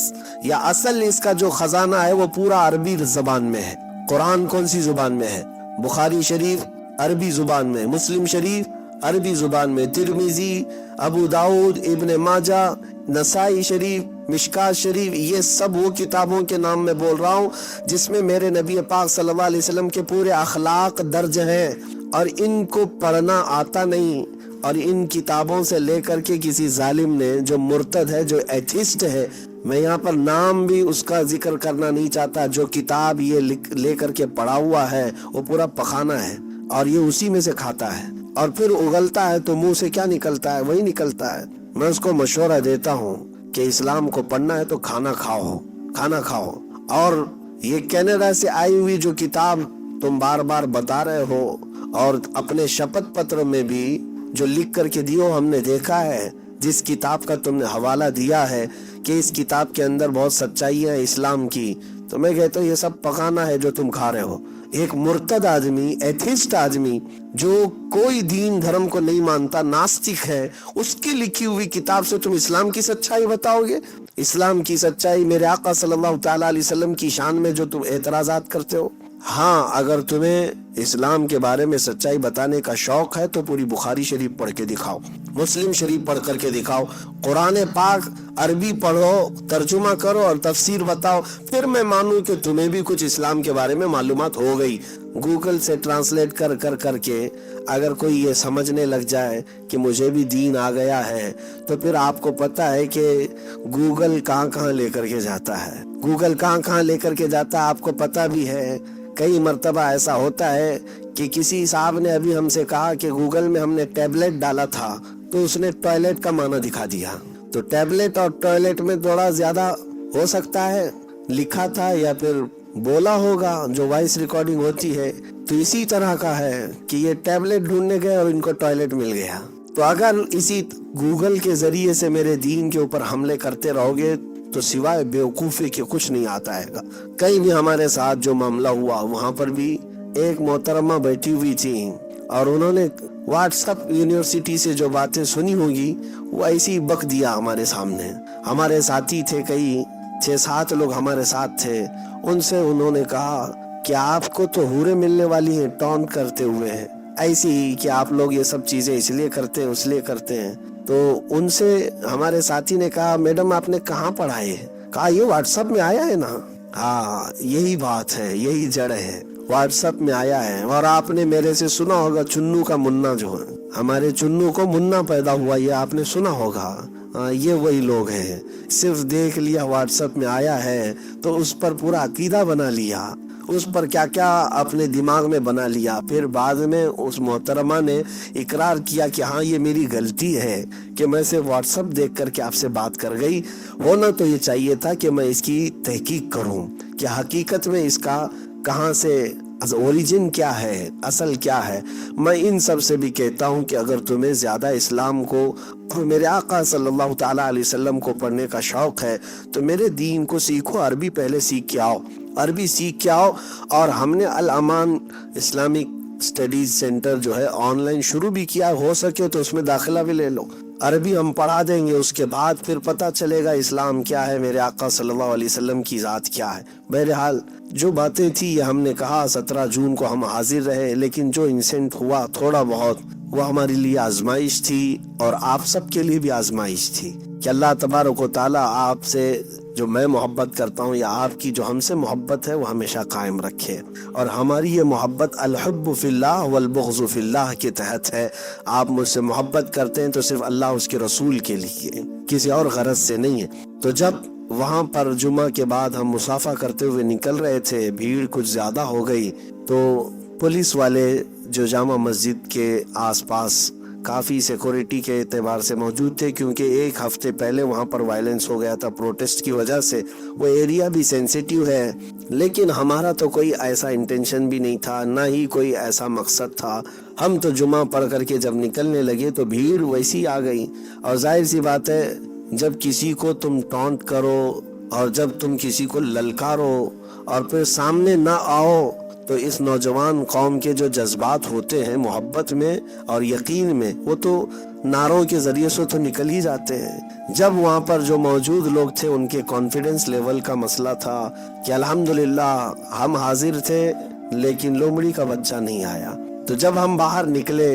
یا اصل اس کا جو خزانہ ہے وہ پورا عربی زبان میں ہے۔ قرآن کون سی زبان میں ہے؟ بخاری شریف عربی زبان میں، مسلم شریف عربی زبان میں، ترمذی، ابو داؤد، ابن ماجہ، نسائی شریف، مشکات شریف، یہ سب وہ کتابوں کے نام میں بول رہا ہوں جس میں میرے نبی پاک صلی اللہ علیہ وسلم کے پورے اخلاق درج ہیں، اور ان کو پڑھنا آتا نہیں۔ اور ان کتابوں سے لے کر کے کسی ظالم نے جو مرتد ہے، جو ایتھسٹ ہے، میں یہاں پر نام بھی اس کا ذکر کرنا نہیں چاہتا، جو کتاب یہ لے کر کے پڑھا ہوا ہے وہ پورا پخانہ ہے اور یہ اسی میں سے کھاتا ہے، اور پھر اگلتا ہے تو منہ سے کیا نکلتا ہے وہی نکلتا ہے۔ میں اس کو مشورہ دیتا ہوں کہ اسلام کو پڑھنا ہے تو کھانا کھاؤ۔ اور یہ کینیڈا سے آئی ہوئی جو کتاب تم بار بار بتا رہے ہو اور اپنے شپت پتر میں بھی جو لکھ کر کے دیو، ہم نے دیکھا ہے جس کتاب کا تم نے حوالہ دیا ہے کہ اس کتاب کے اندر بہت سچائیاں ہیں اسلام کی، تو میں کہتا ہوں یہ سب پکانا ہے جو تم کھا رہے ہو۔ ایک مرتد آدمی، ایتھسٹ آدمی جو کوئی دین دھرم کو نہیں مانتا، ناستک ہے، اس کی لکھی ہوئی کتاب سے تم اسلام کی سچائی بتاؤ گے؟ اسلام کی سچائی، میرے آقا صلی اللہ تعالیٰ علیہ وسلم کی شان میں جو تم اعتراضات کرتے ہو، ہاں اگر تمہیں اسلام کے بارے میں سچائی بتانے کا شوق ہے تو پوری بخاری شریف پڑھ کے دکھاؤ، مسلم شریف پڑھ کر کے دکھاؤ، قرآن پاک عربی پڑھو، ترجمہ کرو اور تفسیر بتاؤ، پھر میں مانوں کہ تمہیں بھی کچھ اسلام کے بارے میں معلومات ہو گئی۔ گوگل سے ٹرانسلیٹ کر کے اگر کوئی یہ سمجھنے لگ جائے کہ مجھے بھی دین آ گیا ہے، تو پھر آپ کو پتا ہے کہ گوگل کہاں لے کر کے جاتا ہے، گوگل کہاں لے کر کے جاتا ہے آپ کو پتا بھی ہے۔ کئی مرتبہ ایسا ہوتا ہے کہ کسی صاحب نے ابھی ہم سے کہا کہ گوگل میں ہم نے ٹیبلٹ ڈالا تھا تو اس نے ٹوائلٹ کا معنی دکھا دیا، تو ٹیبلٹ اور ٹوائلٹ میں تھوڑا زیادہ ہو سکتا ہے لکھا تھا یا پھر بولا ہوگا جو وائس ریکارڈنگ ہوتی ہے، تو اسی طرح کا ہے کہ یہ ٹیبلٹ ڈھونڈنے گئے اور ان کو ٹوائلٹ مل گیا۔ تو اگر اسی گوگل کے ذریعے سے میرے دین کے اوپر حملے کرتے رہو گے تو سوائے بیوقوفی کے کچھ نہیں آتا ہے گا۔ کہیں بھی ہمارے ساتھ جو معاملہ ہوا وہاں پر بھی ایک محترمہ بیٹھی ہوئی تھی اور انہوں نے واٹس ایپ یونیورسٹی سے جو باتیں سنی ہوگی وہ ایسی بک دیا ہمارے سامنے۔ ہمارے ساتھی تھے، کئی 6-7 لوگ ہمارے ساتھ تھے، ان سے انہوں نے کہا کہ آپ کو تو حوریں ملنے والی ہیں، ٹونٹ کرتے ہوئے ہیں ایسی ہی کہ آپ لوگ یہ سب چیزیں اس لیے کرتے ہیں اس لیے کرتے ہیں۔ تو ان سے ہمارے ساتھی نے کہا میڈم آپ نے کہاں پڑھا ہے؟ کہا یہ واٹس ایپ میں آیا ہے نا۔ ہاں یہی بات ہے، یہی جڑ ہے، واٹس ایپ میں آیا ہے۔ اور آپ نے میرے سے سنا ہوگا چنو کا منا، جو ہے ہمارے چنو کو منا پیدا ہوا، یہ آپ نے سنا ہوگا۔ یہ وہی لوگ ہیں، صرف دیکھ لیا واٹس ایپ میں آیا ہے تو اس پر پورا عقیدہ بنا لیا، اس پر کیا کیا اپنے دماغ میں بنا لیا، پھر بعد میں اس محترمہ نے اقرار کیا کہ ہاں یہ میری غلطی ہے کہ میں سے واٹس ایپ دیکھ کر کے آپ سے بات کر گئی، ہونا تو یہ چاہیے تھا کہ میں اس کی تحقیق کروں کہ حقیقت میں اس کا کہاں سے اوریجن کیا ہے، اصل کیا ہے۔ میں ان سب سے بھی کہتا ہوں کہ اگر تمہیں زیادہ اسلام کو اور میرے آقا صلی اللہ تعالیٰ علیہ وسلم کو پڑھنے کا شوق ہے تو میرے دین کو سیکھو، عربی پہلے سیکھ کے آؤ، عربی سیکھ کے آؤ۔ اور ہم نے الامان اسلامک اسٹڈیز سینٹر جو ہے آن لائن شروع بھی کیا، ہو سکے تو اس میں داخلہ بھی لے لو، عربی ہم پڑھا دیں گے، اس کے بعد پھر پتہ چلے گا اسلام کیا ہے، میرے آقا صلی اللہ علیہ وسلم کی ذات کیا ہے۔ بہرحال جو باتیں تھی یہ ہم نے کہا 17 جون کو ہم حاضر رہے، لیکن جو انسیڈنٹ ہوا تھوڑا بہت وہ ہمارے لیے آزمائش تھی اور آپ سب کے لیے بھی آزمائش تھی کہ اللہ تبارک و تعالیٰ آپ سے جو میں محبت کرتا ہوں یا آپ کی جو ہم سے محبت ہے وہ ہمیشہ قائم رکھے، اور ہماری یہ محبت الحب فی اللہ والبغض فی اللہ کے تحت ہے۔ آپ مجھ سے محبت کرتے ہیں تو صرف اللہ اس کے رسول کے لیے، کسی اور غرض سے نہیں ہے۔ تو جب وہاں پر جمعہ کے بعد ہم مصافحہ کرتے ہوئے نکل رہے تھے، بھیڑ کچھ زیادہ ہو گئی، تو پولیس والے جو جامع مسجد کے آس پاس کافی سیکورٹی کے اعتبار سے موجود تھے، کیونکہ ایک ہفتے پہلے وہاں پر وائلنس ہو گیا تھا پروٹیسٹ کی وجہ سے، وہ ایریا بھی سینسیٹیو ہے، لیکن ہمارا تو کوئی ایسا انٹینشن بھی نہیں تھا، نہ ہی کوئی ایسا مقصد تھا۔ ہم تو جمعہ پڑھ کر کے جب نکلنے لگے تو بھیڑ ویسی آ گئی، اور ظاہر سی بات ہے جب کسی کو تم ٹونٹ کرو اور جب تم کسی کو للکارو اور پھر سامنے نہ آؤ تو اس نوجوان قوم کے جو جذبات ہوتے ہیں محبت میں اور یقین میں، وہ تو نعروں کے ذریعے سے تو نکل ہی جاتے ہیں۔ جب وہاں پر جو موجود لوگ تھے ان کے کانفیڈنس لیول کا مسئلہ تھا کہ الحمدللہ ہم حاضر تھے لیکن لومڑی کا بچہ نہیں آیا، تو جب ہم باہر نکلے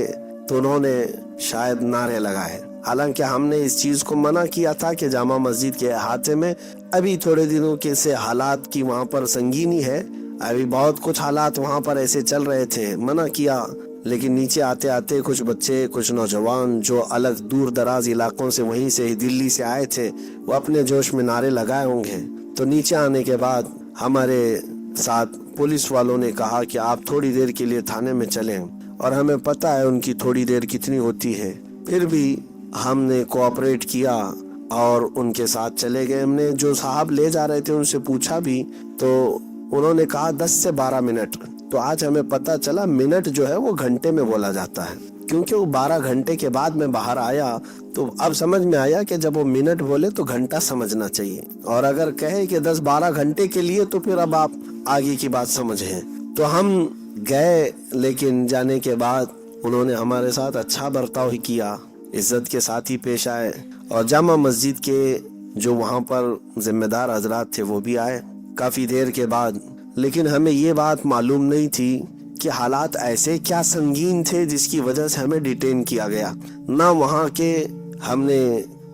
تو انہوں نے شاید نعرے لگائے، حالانکہ ہم نے اس چیز کو منع کیا تھا کہ جامع مسجد کے احاطے میں ابھی تھوڑے دنوں کے سے حالات کی وہاں پر سنگینی ہے، ابھی بہت کچھ حالات وہاں پر ایسے چل رہے تھے، منع کیا، لیکن نیچے آتے آتے کچھ بچے، کچھ نوجوان جو الگ دور دراز علاقوں سے وہیں سے دلی سے آئے تھے، وہ اپنے جوش میں نعرے لگائے ہوں گے، تو نیچے آنے کے بعد ہمارے ساتھ پولیس والوں نے کہا کہ آپ تھوڑی دیر کے لیے تھانے میں چلیں، اور ہمیں پتہ ہے ان کی تھوڑی دیر کتنی ہوتی ہے، پھر بھی ہم نے کوآپریٹ کیا اور ان کے ساتھ چلے گئے۔ ہم نے جو صاحب لے جا رہے تھے ان سے پوچھا بھی تو انہوں نے کہا 10 سے 12 منٹ، تو آج ہمیں پتہ چلا منٹ جو ہے وہ گھنٹے میں بولا جاتا ہے، کیونکہ وہ 12 گھنٹے کے بعد میں باہر آیا تو اب سمجھ میں آیا کہ جب وہ منٹ بولے تو گھنٹہ سمجھنا چاہیے، اور اگر کہے کہ 10-12 گھنٹے کے لیے تو پھر اب آپ آگے کی بات سمجھیں۔ تو ہم گئے، لیکن جانے کے بعد انہوں نے ہمارے ساتھ اچھا برتاؤ ہی کیا، عزت کے ساتھ ہی پیش آئے، اور جامع مسجد کے جو وہاں پر ذمہ دار حضرات تھے وہ بھی آئے۔ کافی دیر کے بعد لیکن ہمیں یہ بات معلوم نہیں تھی کہ حالات ایسے کیا سنگین تھے جس کی وجہ سے ہمیں ڈیٹین کیا گیا. نہ وہاں کے ہم نے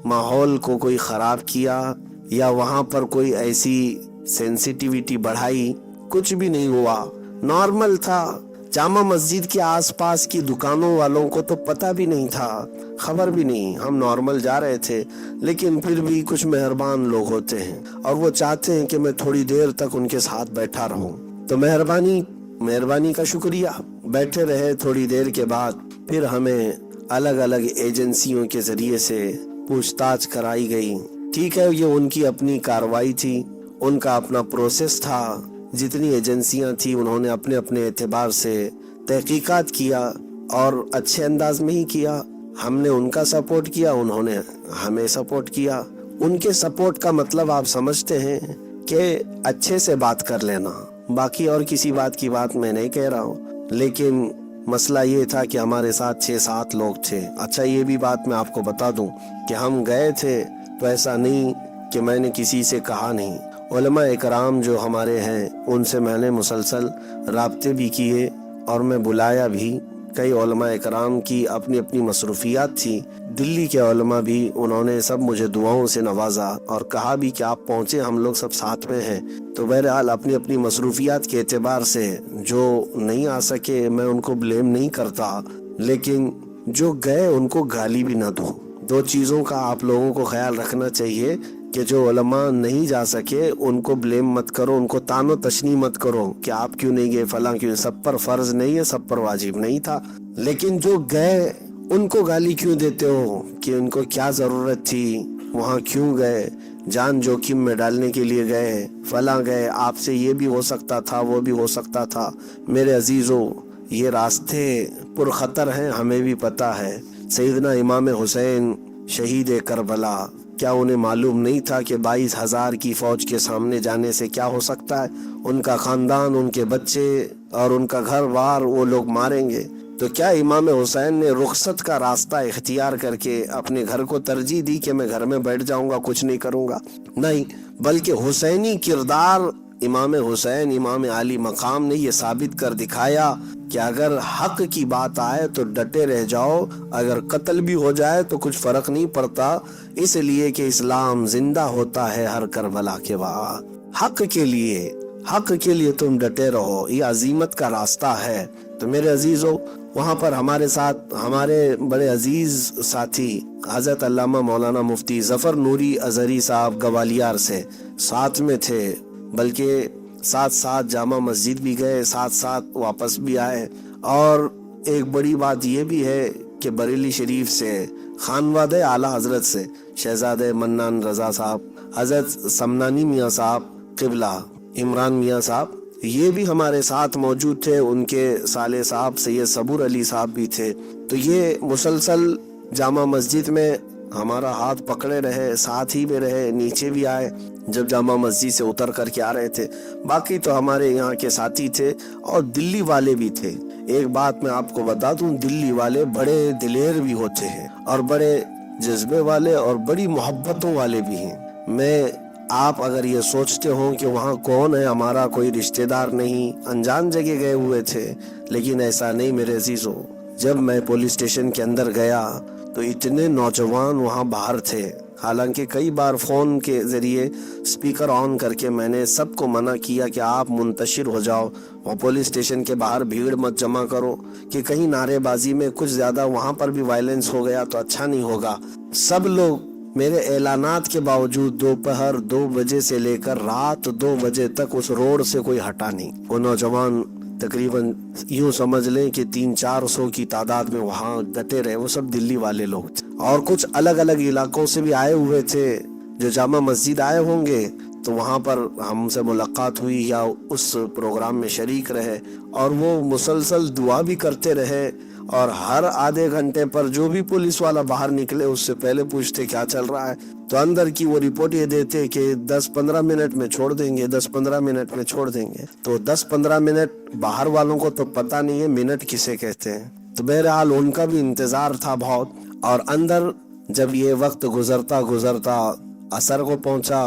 ماحول کو کوئی خراب کیا یا وہاں پر کوئی ایسی سینسیٹیوٹی بڑھائی، کچھ بھی نہیں ہوا، نارمل تھا. جامع مسجد کے آس پاس کی دکانوں والوں کو تو پتہ بھی نہیں تھا، خبر بھی نہیں، ہم نارمل جا رہے تھے. لیکن پھر بھی کچھ مہربان لوگ ہوتے ہیں اور وہ چاہتے ہیں کہ میں تھوڑی دیر تک ان کے ساتھ بیٹھا رہوں. تو مہربانی کا شکریہ. بیٹھے رہے. تھوڑی دیر کے بعد پھر ہمیں الگ الگ ایجنسیوں کے ذریعے سے پوچھ تاچھ کرائی گئی. ٹھیک ہے، یہ ان کی اپنی کارروائی تھی، ان کا اپنا پروسیس تھا. جتنی ایجنسیاں تھیں انہوں نے اپنے اپنے اعتبار سے تحقیقات کیا اور اچھے انداز میں ہی کیا. ہم نے ان کا سپورٹ کیا، انہوں نے ہمیں سپورٹ کیا. ان کے سپورٹ کا مطلب آپ سمجھتے ہیں کہ اچھے سے بات کر لینا، باقی اور کسی بات کی بات میں نہیں کہہ رہا ہوں. لیکن مسئلہ یہ تھا کہ ہمارے ساتھ 6-7 لوگ تھے. اچھا، یہ بھی بات میں آپ کو بتا دوں کہ ہم گئے تھے تو ایسا نہیں کہ میں نے کسی سے کہا نہیں. علماء اکرام جو ہمارے ہیں ان سے میں نے مسلسل رابطے بھی کیے اور میں بلایا بھی. کئی علماء اکرام کی اپنی اپنی مصروفیات تھی. دلی کے علماء بھی، انہوں نے سب مجھے دعاؤں سے نوازا اور کہا بھی کہ آپ پہنچے، ہم لوگ سب ساتھ میں ہیں. تو بہرحال اپنی اپنی مصروفیات کے اعتبار سے جو نہیں آ سکے میں ان کو بلیم نہیں کرتا، لیکن جو گئے ان کو گالی بھی نہ دو. 2 چیزوں کا آپ لوگوں کو خیال رکھنا چاہیے کہ جو علماء نہیں جا سکے ان کو بلیم مت کرو، ان کو تان و تشنیع مت کرو کہ آپ کیوں نہیں گئے، فلاں کیوں. سب پر فرض نہیں ہے، سب پر واجب نہیں تھا. لیکن جو گئے ان کو گالی کیوں دیتے ہو کہ ان کو کیا ضرورت تھی، وہاں کیوں گئے، جان جوخم میں ڈالنے کے لیے گئے، فلاں گئے، آپ سے یہ بھی ہو سکتا تھا، وہ بھی ہو سکتا تھا. میرے عزیزو، یہ راستے پرخطر ہیں، ہمیں بھی پتہ ہے. سیدنا امام حسین شہید کربلا، کیا انہیں معلوم نہیں تھا کہ 22,000 کی فوج کے سامنے جانے سے کیا ہو سکتا ہے؟ ان کا خاندان، ان کے بچے اور ان کا گھر بار وہ لوگ ماریں گے. تو کیا امام حسین نے رخصت کا راستہ اختیار کر کے اپنے گھر کو ترجیح دی کہ میں گھر میں بیٹھ جاؤں گا، کچھ نہیں کروں گا؟ نہیں، بلکہ حسینی کردار امام حسین، امام عالی مقام نے یہ ثابت کر دکھایا کہ اگر حق کی بات آئے تو ڈٹے رہ جاؤ، اگر قتل بھی ہو جائے تو کچھ فرق نہیں پڑتا، اس لیے کہ اسلام زندہ ہوتا ہے ہر کربلا کے بعد. حق کے لیے تم ڈٹے رہو، یہ عزیمت کا راستہ ہے. تو میرے عزیزو، وہاں پر ہمارے ساتھ ہمارے بڑے عزیز ساتھی حضرت علامہ مولانا مفتی ظفر نوری ازہری صاحب گوالیار سے ساتھ میں تھے، بلکہ ساتھ جامع مسجد بھی گئے، ساتھ واپس بھی آئے. اور ایک بڑی بات یہ بھی ہے کہ بریلی شریف سے خانوادہ اعلیٰ حضرت سے شہزادہ منان رضا صاحب، حضرت سمنانی میاں صاحب قبلہ، عمران میاں صاحب، یہ بھی ہمارے ساتھ موجود تھے. ان کے سالے صاحب سید صبور علی صاحب بھی تھے. تو یہ مسلسل جامع مسجد میں ہمارا ہاتھ پکڑے رہے، ساتھ ہی میں رہے، نیچے بھی آئے جب جامع مسجد سے اتر کر کے آ رہے تھے. باقی تو ہمارے یہاں کے ساتھی تھے اور دلی والے بھی تھے. ایک بات میں آپ کو بتا دوں، دلی والے بڑے دلیر بھی ہوتے ہیں اور بڑے جذبے والے اور بڑی محبتوں والے بھی ہیں. آپ اگر یہ سوچتے ہوں کہ وہاں کون ہے، ہمارا کوئی رشتہ دار نہیں، انجان جگہ گئے ہوئے تھے، لیکن ایسا نہیں میرے عزیزو. جب میں پولیس اسٹیشن کے اندر گیا تو اتنے نوجوان وہاں باہر تھے. حالانکہ کئی بار فون کے ذریعے سپیکر آن کر کے میں نے سب کو منع کیا کہ آپ منتشر ہو جاؤ، وہ پولیس اسٹیشن کے باہر بھیڑ مت جمع کرو کہ کہیں نعرے بازی میں کچھ زیادہ وہاں پر بھی وائلنس ہو گیا تو اچھا نہیں ہوگا. سب لوگ میرے اعلانات کے باوجود دوپہر 2 بجے سے لے کر رات 2 بجے تک اس روڈ سے کوئی ہٹا نہیں. وہ نوجوان تقریباً یوں سمجھ لیں کہ 300-400 کی تعداد میں وہاں ڈٹے رہے. وہ سب دلی والے لوگ تھے اور کچھ الگ الگ علاقوں سے بھی آئے ہوئے تھے جو جامع مسجد آئے ہوں گے. تو وہاں پر ہم سے ملاقات ہوئی یا اس پروگرام میں شریک رہے اور وہ مسلسل دعا بھی کرتے رہے. اور ہر آدھے گھنٹے پر جو بھی پولیس والا باہر نکلے اس سے پہلے پوچھتے کیا چل رہا ہے. تو اندر کی وہ رپورٹ یہ دیتے کہ 10-15 منٹ میں چھوڑ دیں گے، 10-15 منٹ میں چھوڑ دیں گے. تو 10-15 منٹ باہر والوں کو تو پتہ نہیں ہے منٹ کسے کہتے ہیں. تو بہرحال ان کا بھی انتظار تھا بہت. اور اندر جب یہ وقت گزرتا عصر کو پہنچا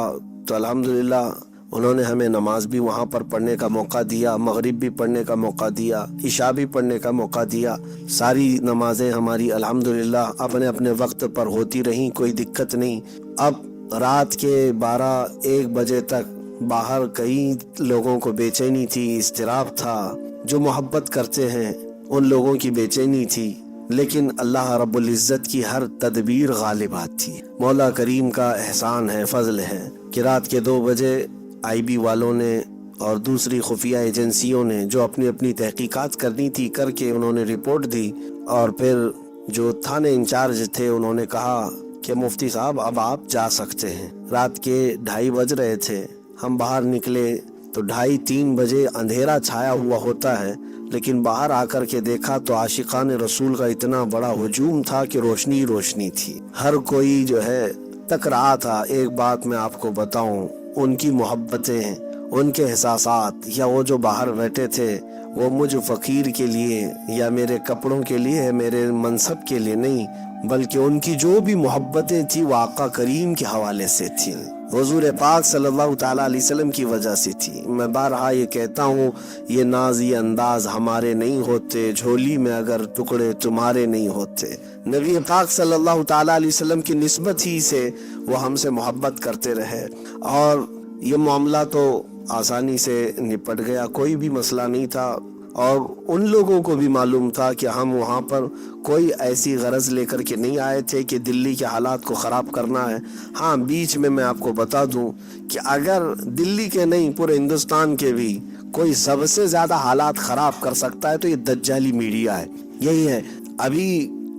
تو الحمدللہ انہوں نے ہمیں نماز بھی وہاں پر پڑھنے کا موقع دیا، مغرب بھی پڑھنے کا موقع دیا، عشاء بھی پڑھنے کا موقع دیا۔ ساری نمازیں ہماری الحمدللہ اپنے اپنے وقت پر ہوتی رہیں، کوئی دقت نہیں۔ اب رات کے 12-1 بجے تک باہر کئی لوگوں کو بے چینی تھی، اضطراب تھا، جو محبت کرتے ہیں ان لوگوں کی بے چینی تھی، لیکن اللہ رب العزت کی ہر تدبیر غالبات تھی۔ مولا کریم کا احسان ہے، فضل ہے کہ رات کے 2 بجے آئی بی والوں نے اور دوسری خفیہ ایجنسیوں نے جو اپنی اپنی تحقیقات کرنی تھی کر کے انہوں نے رپورٹ دی، اور پھر جو تھانے انچارج تھے انہوں نے کہا کہ مفتی صاحب اب آپ جا سکتے ہیں۔ رات کے 2:30 بج رہے تھے، ہم باہر نکلے تو 2:30-3 بجے اندھیرا چھایا ہوا ہوتا ہے، لیکن باہر آ کر کے دیکھا تو عاشقان رسول کا اتنا بڑا ہجوم تھا کہ روشنی روشنی تھی، ہر کوئی جو ہے تک رہا تھا۔ ایک بات میں آپ کو بتاؤں، ان کی محبتیں، ان کے احساسات، یا وہ جو باہر بیٹھے تھے وہ مجھ فقیر کے لیے یا میرے کپڑوں کے لیے، میرے منصب کے لیے نہیں، بلکہ ان کی جو بھی محبتیں تھی وہ آقا کریم کے حوالے سے تھی، حضور پاک صلی اللہ تعالیٰ علیہ وسلم کی وجہ سے تھی۔ میں بارہا یہ کہتا ہوں، یہ ناز یہ انداز ہمارے نہیں ہوتے، جھولی میں اگر ٹکڑے تمہارے نہیں ہوتے۔ نبی پاک صلی اللہ تعالیٰ علیہ وسلم کی نسبت ہی سے وہ ہم سے محبت کرتے رہے، اور یہ معاملہ تو آسانی سے نپٹ گیا، کوئی بھی مسئلہ نہیں تھا، اور ان لوگوں کو بھی معلوم تھا کہ ہم وہاں پر کوئی ایسی غرض لے کر کے نہیں آئے تھے کہ دلی کے حالات کو خراب کرنا ہے۔ ہاں، بیچ میں آپ کو بتا دوں کہ اگر دلی کے نہیں پورے ہندوستان کے بھی کوئی سب سے زیادہ حالات خراب کر سکتا ہے تو یہ دجالی میڈیا ہے، یہی ہے۔ ابھی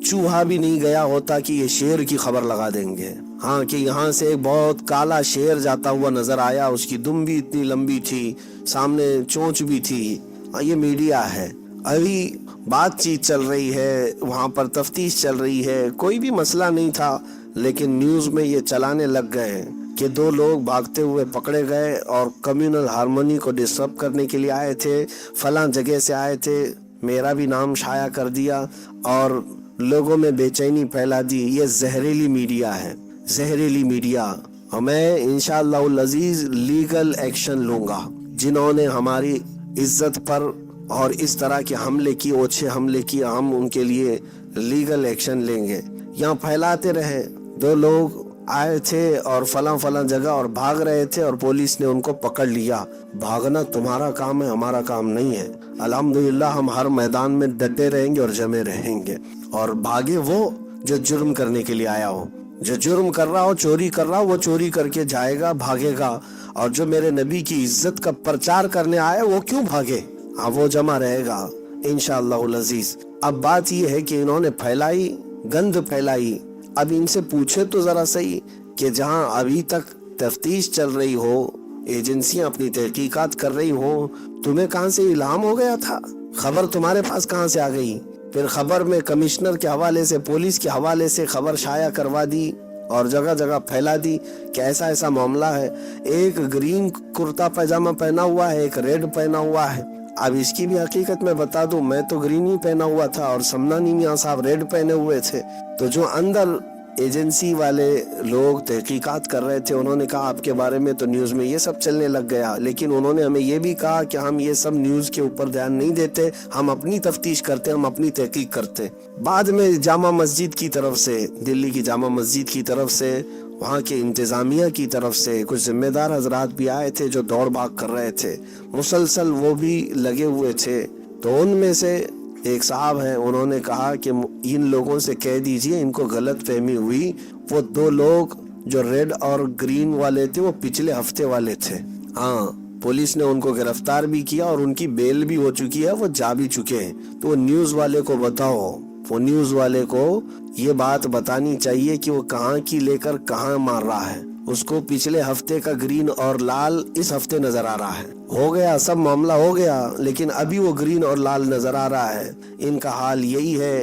چوہا بھی نہیں گیا ہوتا کہ یہ شیر کی خبر لگا دیں گے، ہاں، کہ یہاں سے ایک بہت کالا شیر جاتا ہوا نظر آیا، اس کی دم بھی اتنی لمبی تھی، سامنے چونچ بھی تھی۔ یہ میڈیا ہے، ابھی بات چیت چل رہی ہے، وہاں پر تفتیش چل رہی ہے، کوئی بھی مسئلہ نہیں تھا، لیکن نیوز میں یہ چلانے لگ گئے کہ 2 لوگ بھاگتے ہوئے پکڑے گئے اور کمیونل ہارمونی کو ڈسٹرب کرنے کے لیے آئے تھے، فلاں جگہ سے آئے تھے، میرا بھی نام شائع کر دیا اور لوگوں میں بے چینی پھیلا دی۔ یہ زہریلی میڈیا ہے، زہریلی میڈیا، اور میں انشاءاللہ العزیز لیگل ایکشن لوں گا۔ جنہوں نے ہماری عزت پر اور اس طرح کے حملے کی، اوچھے حملے کی، ہم ان کے لیے لیگل ایکشن لیں گے۔ یہاں پھیلاتے رہے، 2 لوگ آئے تھے اور فلاں جگہ اور بھاگ رہے تھے اور پولیس نے ان کو پکڑ لیا۔ بھاگنا تمہارا کام ہے، ہمارا کام نہیں ہے۔ الحمدللہ ہم ہر میدان میں ڈٹے رہیں گے اور جمے رہیں گے، اور بھاگے وہ جو جرم کرنے کے لیے آیا ہو، جو جرم کر رہا ہو، چوری کر رہا ہو، وہ چوری کر کے جائے گا، بھاگے گا، اور جو میرے نبی کی عزت کا پرچار کرنے آئے وہ کیوں بھاگے؟ ہاں، وہ جمع رہے گا انشاءاللہ العزیز۔ اب بات یہ ہے کہ انہوں نے پھیلائی، گند پھیلائی۔ اب ان سے پوچھے تو ذرا صحیح کہ جہاں ابھی تک تفتیش چل رہی ہو، ایجنسیاں اپنی تحقیقات کر رہی ہوں، تمہیں کہاں سے الہام ہو گیا تھا؟ خبر تمہارے پاس کہاں سے آ گئی؟ پھر خبر میں کمشنر کے حوالے سے، پولیس کے حوالے سے خبر شائع کروا دی اور جگہ جگہ پھیلا دی کہ ایسا ایسا معاملہ ہے۔ ایک گرین کرتا پائجامہ پہنا ہوا ہے، ایک ریڈ پہنا ہوا ہے۔ اب اس کی بھی حقیقت میں بتا دوں، میں تو گرین ہی پہنا ہوا تھا اور سمنانی میاں صاحب ریڈ پہنے ہوئے تھے۔ تو جو اندر ایجنسی والے لوگ تحقیقات کر رہے تھے انہوں نے کہا آپ کے بارے میں تو نیوز میں یہ سب چلنے لگ گیا، لیکن انہوں نے ہمیں یہ بھی کہا کہ ہم یہ سب نیوز کے اوپر دھیان نہیں دیتے، ہم اپنی تفتیش کرتے، ہم اپنی تحقیق کرتے۔ بعد میں جامع مسجد کی طرف سے، دلی کی جامع مسجد کی طرف سے، وہاں کے انتظامیہ کی طرف سے کچھ ذمہ دار حضرات بھی آئے تھے جو دوڑ بھاگ کر رہے تھے، مسلسل وہ بھی لگے ہوئے تھے۔ تو ان میں سے ایک صاحب ہیں، انہوں نے کہا کہ ان لوگوں سے کہہ دیجئے ان کو غلط فہمی ہوئی، وہ 2 لوگ جو ریڈ اور گرین والے تھے وہ پچھلے ہفتے والے تھے۔ ہاں، پولیس نے ان کو گرفتار بھی کیا اور ان کی بیل بھی ہو چکی ہے، وہ جا بھی چکے ہیں۔ تو وہ نیوز والے کو بتاؤ، وہ نیوز والے کو یہ بات بتانی چاہیے کہ وہ کہاں کی لے کر کہاں مار رہا ہے۔ اس کو پچھلے ہفتے کا گرین اور لال اس ہفتے نظر آ رہا ہے۔ ہو گیا، سب معاملہ ہو گیا، لیکن ابھی وہ گرین اور لال نظر آ رہا ہے۔ ان کا حال یہی ہے،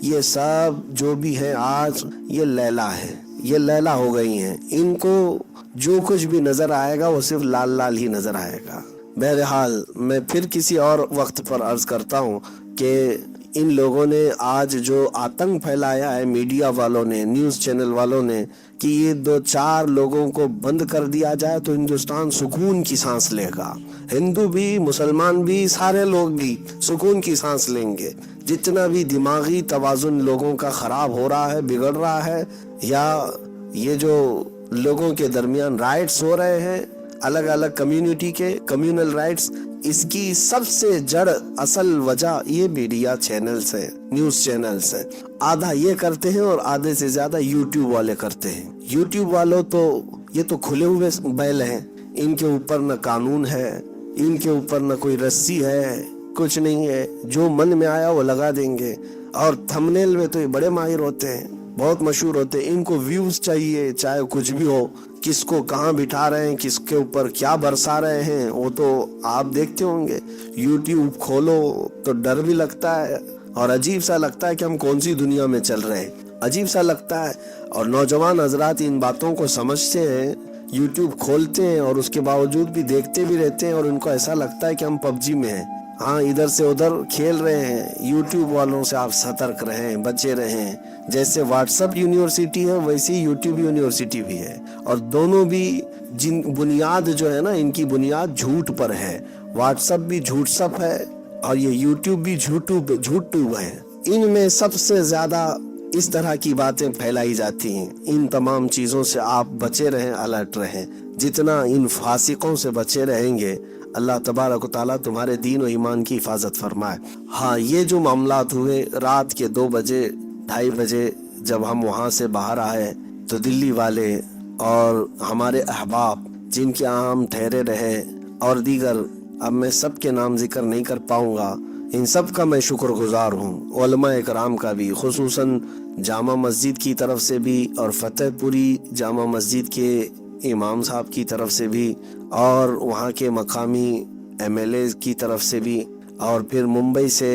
یہ سب جو بھی ہے آج یہ لیلا ہے، یہ لیلا ہو گئی ہیں۔ ان کو جو کچھ بھی نظر آئے گا وہ صرف لال لال ہی نظر آئے گا۔ بہرحال میں پھر کسی اور وقت پر عرض کرتا ہوں کہ ان لوگوں نے آج جو آتنک پھیلایا ہے میڈیا والوں نے, نیوز چینل والوں نے, کہ یہ 2-4 لوگوں کو بند کر دیا جائے تو ہندوستان سکون کی سانس لے گا, ہندو بھی مسلمان بھی سارے لوگ بھی سکون کی سانس لیں گے. جتنا بھی دماغی توازن لوگوں کا خراب ہو رہا ہے, بگڑ رہا ہے, یا یہ جو لوگوں کے درمیان رائٹس ہو رہے ہیں الگ الگ کمیونٹی کے کمیونل رائٹس, اس کی سب سے جڑ اصل وجہ یہ میڈیا چینلز ہیں, نیوز چینلز ہیں. آدھا یہ کرتے ہیں اور آدھے سے زیادہ یوٹیوب والے کرتے ہیں. یوٹیوب والوں تو یہ تو کھلے ہوئے بیل ہیں, ان کے اوپر نہ قانون ہے, ان کے اوپر نہ کوئی رسی ہے, کچھ نہیں ہے, جو من میں آیا وہ لگا دیں گے. اور تھمبنیل میں تو یہ بڑے ماہر ہوتے ہیں, بہت مشہور ہوتے ہیں. ان کو ویوز چاہیے چاہے کچھ بھی ہو, کس کو کہاں بٹھا رہے ہیں, کس کے اوپر کیا برسا رہے ہیں, وہ تو آپ دیکھتے ہوں گے. یوٹیوب کھولو تو ڈر بھی لگتا ہے اور عجیب سا لگتا ہے کہ ہم کون سی دنیا میں چل رہے ہیں, عجیب سا لگتا ہے. اور نوجوان حضرات ان باتوں کو سمجھتے ہیں, یوٹیوب کھولتے ہیں اور اس کے باوجود بھی دیکھتے بھی رہتے ہیں, اور ان کو ایسا لگتا ہے کہ ہم PUBG میں ہیں, ہاں ادھر سے ادھر کھیل رہے ہیں. یوٹیوب والوں سے آپ سترک رہیں, بچے رہیں. جیسے واٹس ایپ یونیورسٹی ہے ویسے یوٹیوب یونیورسٹی بھی ہے, اور دونوں بھی جن بنیاد جو ہے نا, ان کی بنیاد جھوٹ پر ہے. واٹس ایپ بھی جھوٹ سپ ہے اور یہ یوٹیوب بھی جھوٹ ٹوب ہے. ان میں سب سے زیادہ اس طرح کی باتیں پھیلائی جاتی ہیں. ان تمام چیزوں سے آپ بچے رہیں, الرٹ رہیں. جتنا ان فاسقوں سے بچے رہیں گے اللہ تبارک و تعالیٰ تمہارے دین و ایمان کی حفاظت فرمائے. ہاں, یہ جو معاملات ہوئے رات کے 2 بجے 2:30 بجے جب ہم وہاں سے باہر آئے تو دلی والے اور ہمارے احباب جن کے یہاں ہم ٹھہرے رہے اور دیگر, اب میں سب کے نام ذکر نہیں کر پاؤں گا, ان سب کا میں شکر گزار ہوں. علماء اکرام کا بھی, خصوصاً جامع مسجد کی طرف سے بھی, اور فتح پوری جامع مسجد کے امام صاحب کی طرف سے بھی, اور وہاں کے مقامی MLA کی طرف سے بھی, اور پھر ممبئی سے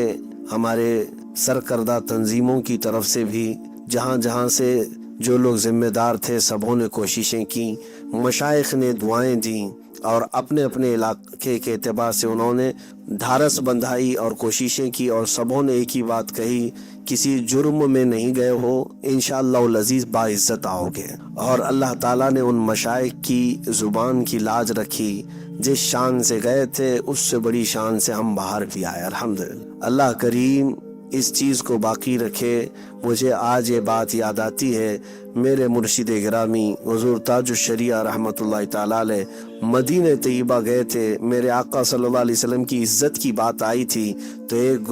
ہمارے سرکردہ تنظیموں کی طرف سے بھی. جہاں جہاں سے جو لوگ ذمہ دار تھے سبوں نے کوششیں کی, مشائخ نے دعائیں دیں, اور اپنے اپنے علاقے کے اعتبار سے انہوں نے ڈھارس بندھائی اور کوششیں کی, اور سبوں نے ایک ہی بات کہی, کسی جرم میں نہیں گئے ہو, انشاءاللہ العزیز باعزت آؤ گے. اور اللہ تعالیٰ نے ان مشائخ کی زبان کی لاج رکھی, جس شان سے گئے تھے اس سے بڑی شان سے ہم باہر بھی آئے الحمدللہ. اللہ کریم اس چیز کو باقی رکھے. مجھے آج یہ بات یاد آتی ہے, میرے مرشد گرامی حضور تاج الشریعہ رحمۃ اللہ تعالیٰ علیہ مدینہ طیبہ گئے تھے. میرے آقا صلی اللہ علیہ وسلم کی عزت کی بات آئی تھی تو ایک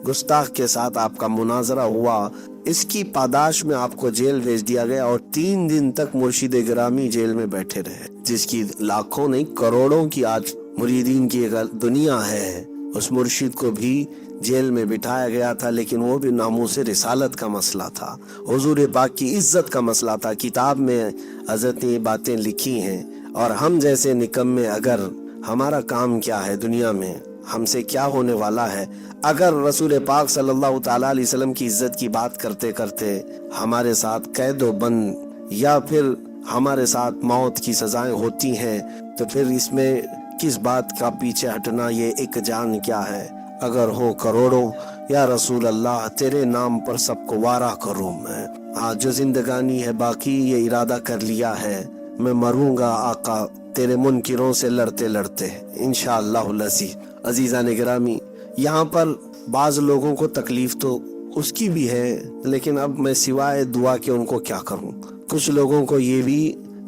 گستاخ کے ساتھ آپ کا مناظرہ ہوا. اس کی پاداش میں آپ کو جیل بھیج دیا گیا, اور 3 دن تک مرشد گرامی جیل میں بیٹھے رہے, جس کی لاکھوں نہیں کروڑوں کی آج مریدین کی ایک دنیا ہے. اس مرشد کو بھی جیل میں بٹھایا گیا تھا, لیکن وہ بھی ناموس رسالت کا مسئلہ تھا, حضور پاک کی عزت کا مسئلہ تھا. کتاب میں حضرت نے یہ باتیں لکھی ہیں, اور ہم جیسے نکمے, اگر ہمارا کام کیا ہے دنیا میں, ہم سے کیا ہونے والا ہے, اگر رسول پاک صلی اللہ تعالیٰ علیہ وسلم کی عزت کی بات کرتے کرتے ہمارے ساتھ قید و بند یا پھر ہمارے ساتھ موت کی سزائیں ہوتی ہیں, تو پھر اس میں کس بات کا پیچھے ہٹنا, یہ ایک جان کیا ہے. اگر ہو کروڑوں یا رسول اللہ تیرے نام پر سب کو وارا کروں میں. آج جو زندگانی ہے باقی یہ ارادہ کر لیا ہے, میں مروں گا آقا تیرے منکروں سے لڑتے لڑتے انشاءاللہ العزیز. عزیزان گرامی, یہاں پر بعض لوگوں کو تکلیف تو اس کی بھی ہے, لیکن اب میں سوائے دعا کے ان کو کیا کروں. کچھ لوگوں کو یہ بھی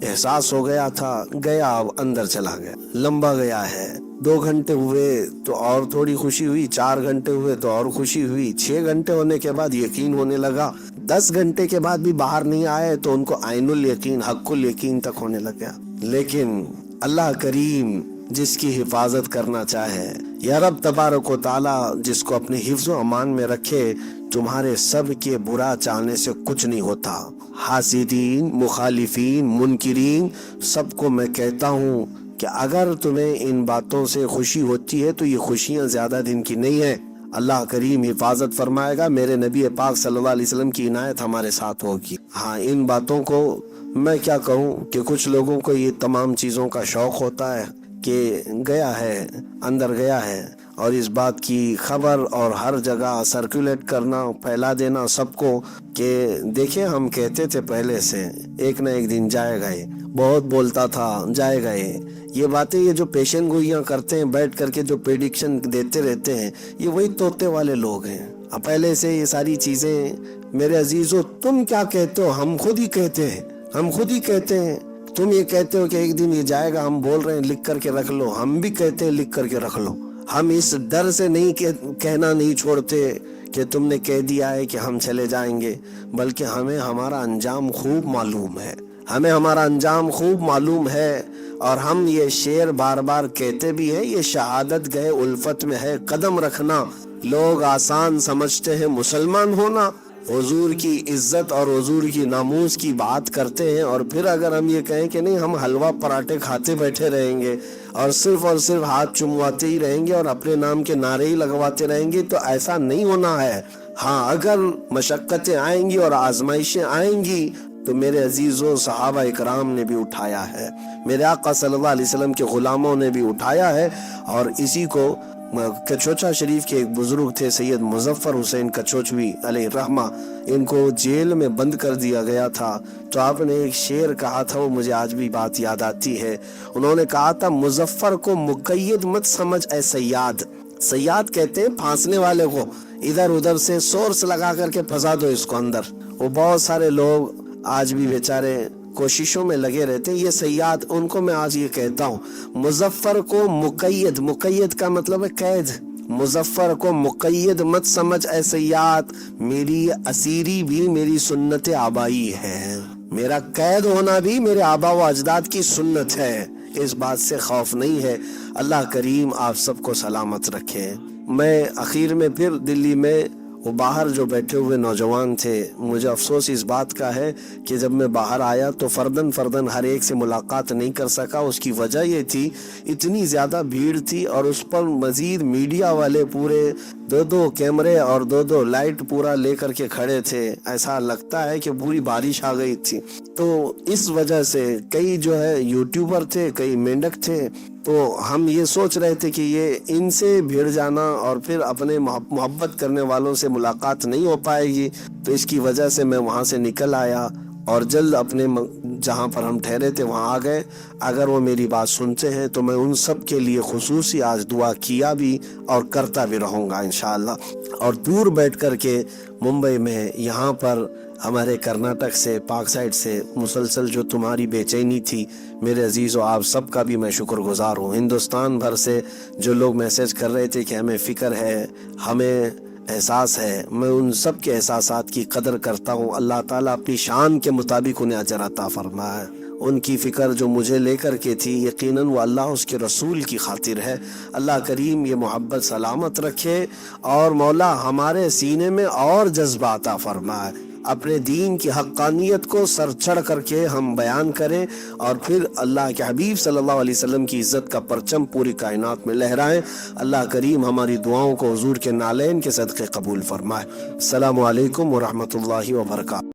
احساس ہو گیا تھا, گیا اب اندر چلا گیا, لمبا گیا ہے. 2 گھنٹے ہوئے تو اور تھوڑی خوشی ہوئی, 4 گھنٹے ہوئے تو اور خوشی ہوئی, 6 گھنٹے ہونے کے بعد یقین ہونے لگا, 10 گھنٹے کے بعد بھی باہر نہیں آئے تو ان کو عین الیقین حق الیقین تک ہونے لگ گیا. لیکن اللہ کریم جس کی حفاظت کرنا چاہے, یا رب تبارک و تعالی جس کو اپنے حفظ و امان میں رکھے, تمہارے سب کے برا چاہنے سے کچھ نہیں ہوتا. حاسدین, مخالفین, منکرین, سب کو میں کہتا ہوں کہ اگر تمہیں ان باتوں سے خوشی ہوتی ہے تو یہ خوشیاں زیادہ دن کی نہیں ہیں. اللہ کریم حفاظت فرمائے گا, میرے نبی پاک صلی اللہ علیہ وسلم کی عنایت ہمارے ساتھ ہوگی. ہاں, ان باتوں کو میں کیا کہوں کہ کچھ لوگوں کو یہ تمام چیزوں کا شوق ہوتا ہے کہ گیا ہے, اندر گیا ہے, اور اس بات کی خبر اور ہر جگہ سرکولیٹ کرنا، پھیلا دینا سب کو کہ دیکھیں ہم کہتے تھے پہلے سے ایک نہ ایک دن جائے گا، بہت بولتا تھا جائے گا۔ یہ باتیں یہ جو پیشن گوئیاں کرتے ہیں بیٹھ کر کے، جو پریڈکشن دیتے رہتے ہیں، یہ وہی طوطے والے لوگ ہیں۔ پہلے سے یہ ساری چیزیں میرے عزیزو، تم کیا کہتے ہو؟ ہم خود ہی کہتے ہیں، ہم خود ہی کہتے ہیں۔ تم یہ کہتے ہو کہ ایک دن یہ جائے گا، ہم بول رہے ہیں لکھ کر کے رکھ لو، ہم بھی کہتے ہیں لکھ کر کے رکھ لو۔ ہم اس ڈر سے نہیں کہنا نہیں چھوڑتے کہ تم نے کہہ دیا ہے کہ ہم چلے جائیں گے، بلکہ ہمیں ہمارا انجام خوب معلوم ہے، ہمیں ہمارا انجام خوب معلوم ہے، اور ہم یہ شعر بار بار کہتے بھی ہیں، یہ شہادت گئے الفت میں ہے قدم رکھنا، لوگ آسان سمجھتے ہیں مسلمان ہونا۔ حضور کی عزت اور حضور کی ناموس کی بات کرتے ہیں، اور پھر اگر ہم یہ کہیں کہ نہیں ہم حلوہ پراٹھے کھاتے بیٹھے رہیں گے اور صرف ہاتھ چمواتے ہی رہیں گے اور اپنے نام کے نعرے ہی لگواتے رہیں گے، تو ایسا نہیں ہونا ہے۔ ہاں، اگر مشقتیں آئیں گی اور آزمائشیں آئیں گی تو میرے عزیزوں صحابہ اکرام نے بھی اٹھایا ہے، میرے آقا صلی اللہ علیہ وسلم کے غلاموں نے بھی اٹھایا ہے، اور اسی کو کچوچا شریف کے ایک بزرگ تھے سید مظفر حسین کچوچوی علیہ الرحمہ، ان کو جیل میں بند کر دیا گیا تھا، تو آپ نے ایک شعر کہا تھا، وہ مجھے آج بھی بات یاد آتی ہے۔ انہوں نے کہا تھا مظفر کو مقید مت سمجھ اے سیاد، سیاد کہتے ہیں پھانسنے والے کو، ادھر ادھر سے سورس لگا کر کے پھنسا دو اس کو اندر۔ وہ بہت سارے لوگ آج بھی بیچارے کوششوں میں لگے رہتے ہیں، یہ سیاد ان کو میں آج یہ کہتا ہوں، مظفر کو مقید، مقید کا مطلب ہے قید، مظفر کو مقید مت سمجھ اے سیاد، میری اسیری بھی میری سنت آبائی ہے، میرا قید ہونا بھی میرے آبا و اجداد کی سنت ہے، اس بات سے خوف نہیں ہے۔ اللہ کریم آپ سب کو سلامت رکھے۔ میں اخیر میں پھر دلی میں وہ باہر جو بیٹھے ہوئے نوجوان تھے، مجھے افسوس اس بات کا ہے کہ جب میں باہر آیا تو فردن ہر ایک سے ملاقات نہیں کر سکا۔ اس کی وجہ یہ تھی اتنی زیادہ بھیڑ تھی، اور اس پر مزید میڈیا والے پورے دو کیمرے اور دو لائٹ پورا لے کر کے کھڑے تھے، ایسا لگتا ہے کہ پوری بارش آ گئی تھی۔ تو اس وجہ سے کئی جو ہے یوٹیوبر تھے، کئی مینڈک تھے، تو ہم یہ سوچ رہے تھے کہ یہ ان سے بھیڑ جانا اور پھر اپنے محبت کرنے والوں سے ملاقات نہیں ہو پائے گی، تو اس کی وجہ سے میں وہاں سے نکل آیا اور جلد اپنے جہاں پر ہم ٹھہرے تھے وہاں آ گئے۔ اگر وہ میری بات سنتے ہیں تو میں ان سب کے لیے خصوصی آج دعا کیا بھی اور کرتا بھی رہوں گا انشاءاللہ۔ اور دور بیٹھ کر کے ممبئی میں یہاں پر ہمارے کرناٹک سے، پاک سائڈ سے مسلسل جو تمہاری بے چینی تھی میرے عزیزو، آپ سب کا بھی میں شکر گزار ہوں۔ ہندوستان بھر سے جو لوگ میسج کر رہے تھے کہ ہمیں فکر ہے، ہمیں احساس ہے، میں ان سب کے احساسات کی قدر کرتا ہوں۔ اللہ تعالیٰ اپنی شان کے مطابق انہیں اجر عطا فرمائے۔ ان کی فکر جو مجھے لے کر کے تھی، یقیناً وہ اللہ اس کے رسول کی خاطر ہے۔ اللہ کریم یہ محبت سلامت رکھے، اور مولا ہمارے سینے میں اور جذبہ عطا فرمائے، اپنے دین کی حقانیت کو سر چڑھ کر کے ہم بیان کریں، اور پھر اللہ کے حبیب صلی اللہ علیہ وسلم کی عزت کا پرچم پوری کائنات میں لہرائیں۔ اللہ کریم ہماری دعاؤں کو حضور کے نالین کے صدقے قبول فرمائے۔ السلام علیکم ورحمۃ اللہ وبرکاتہ۔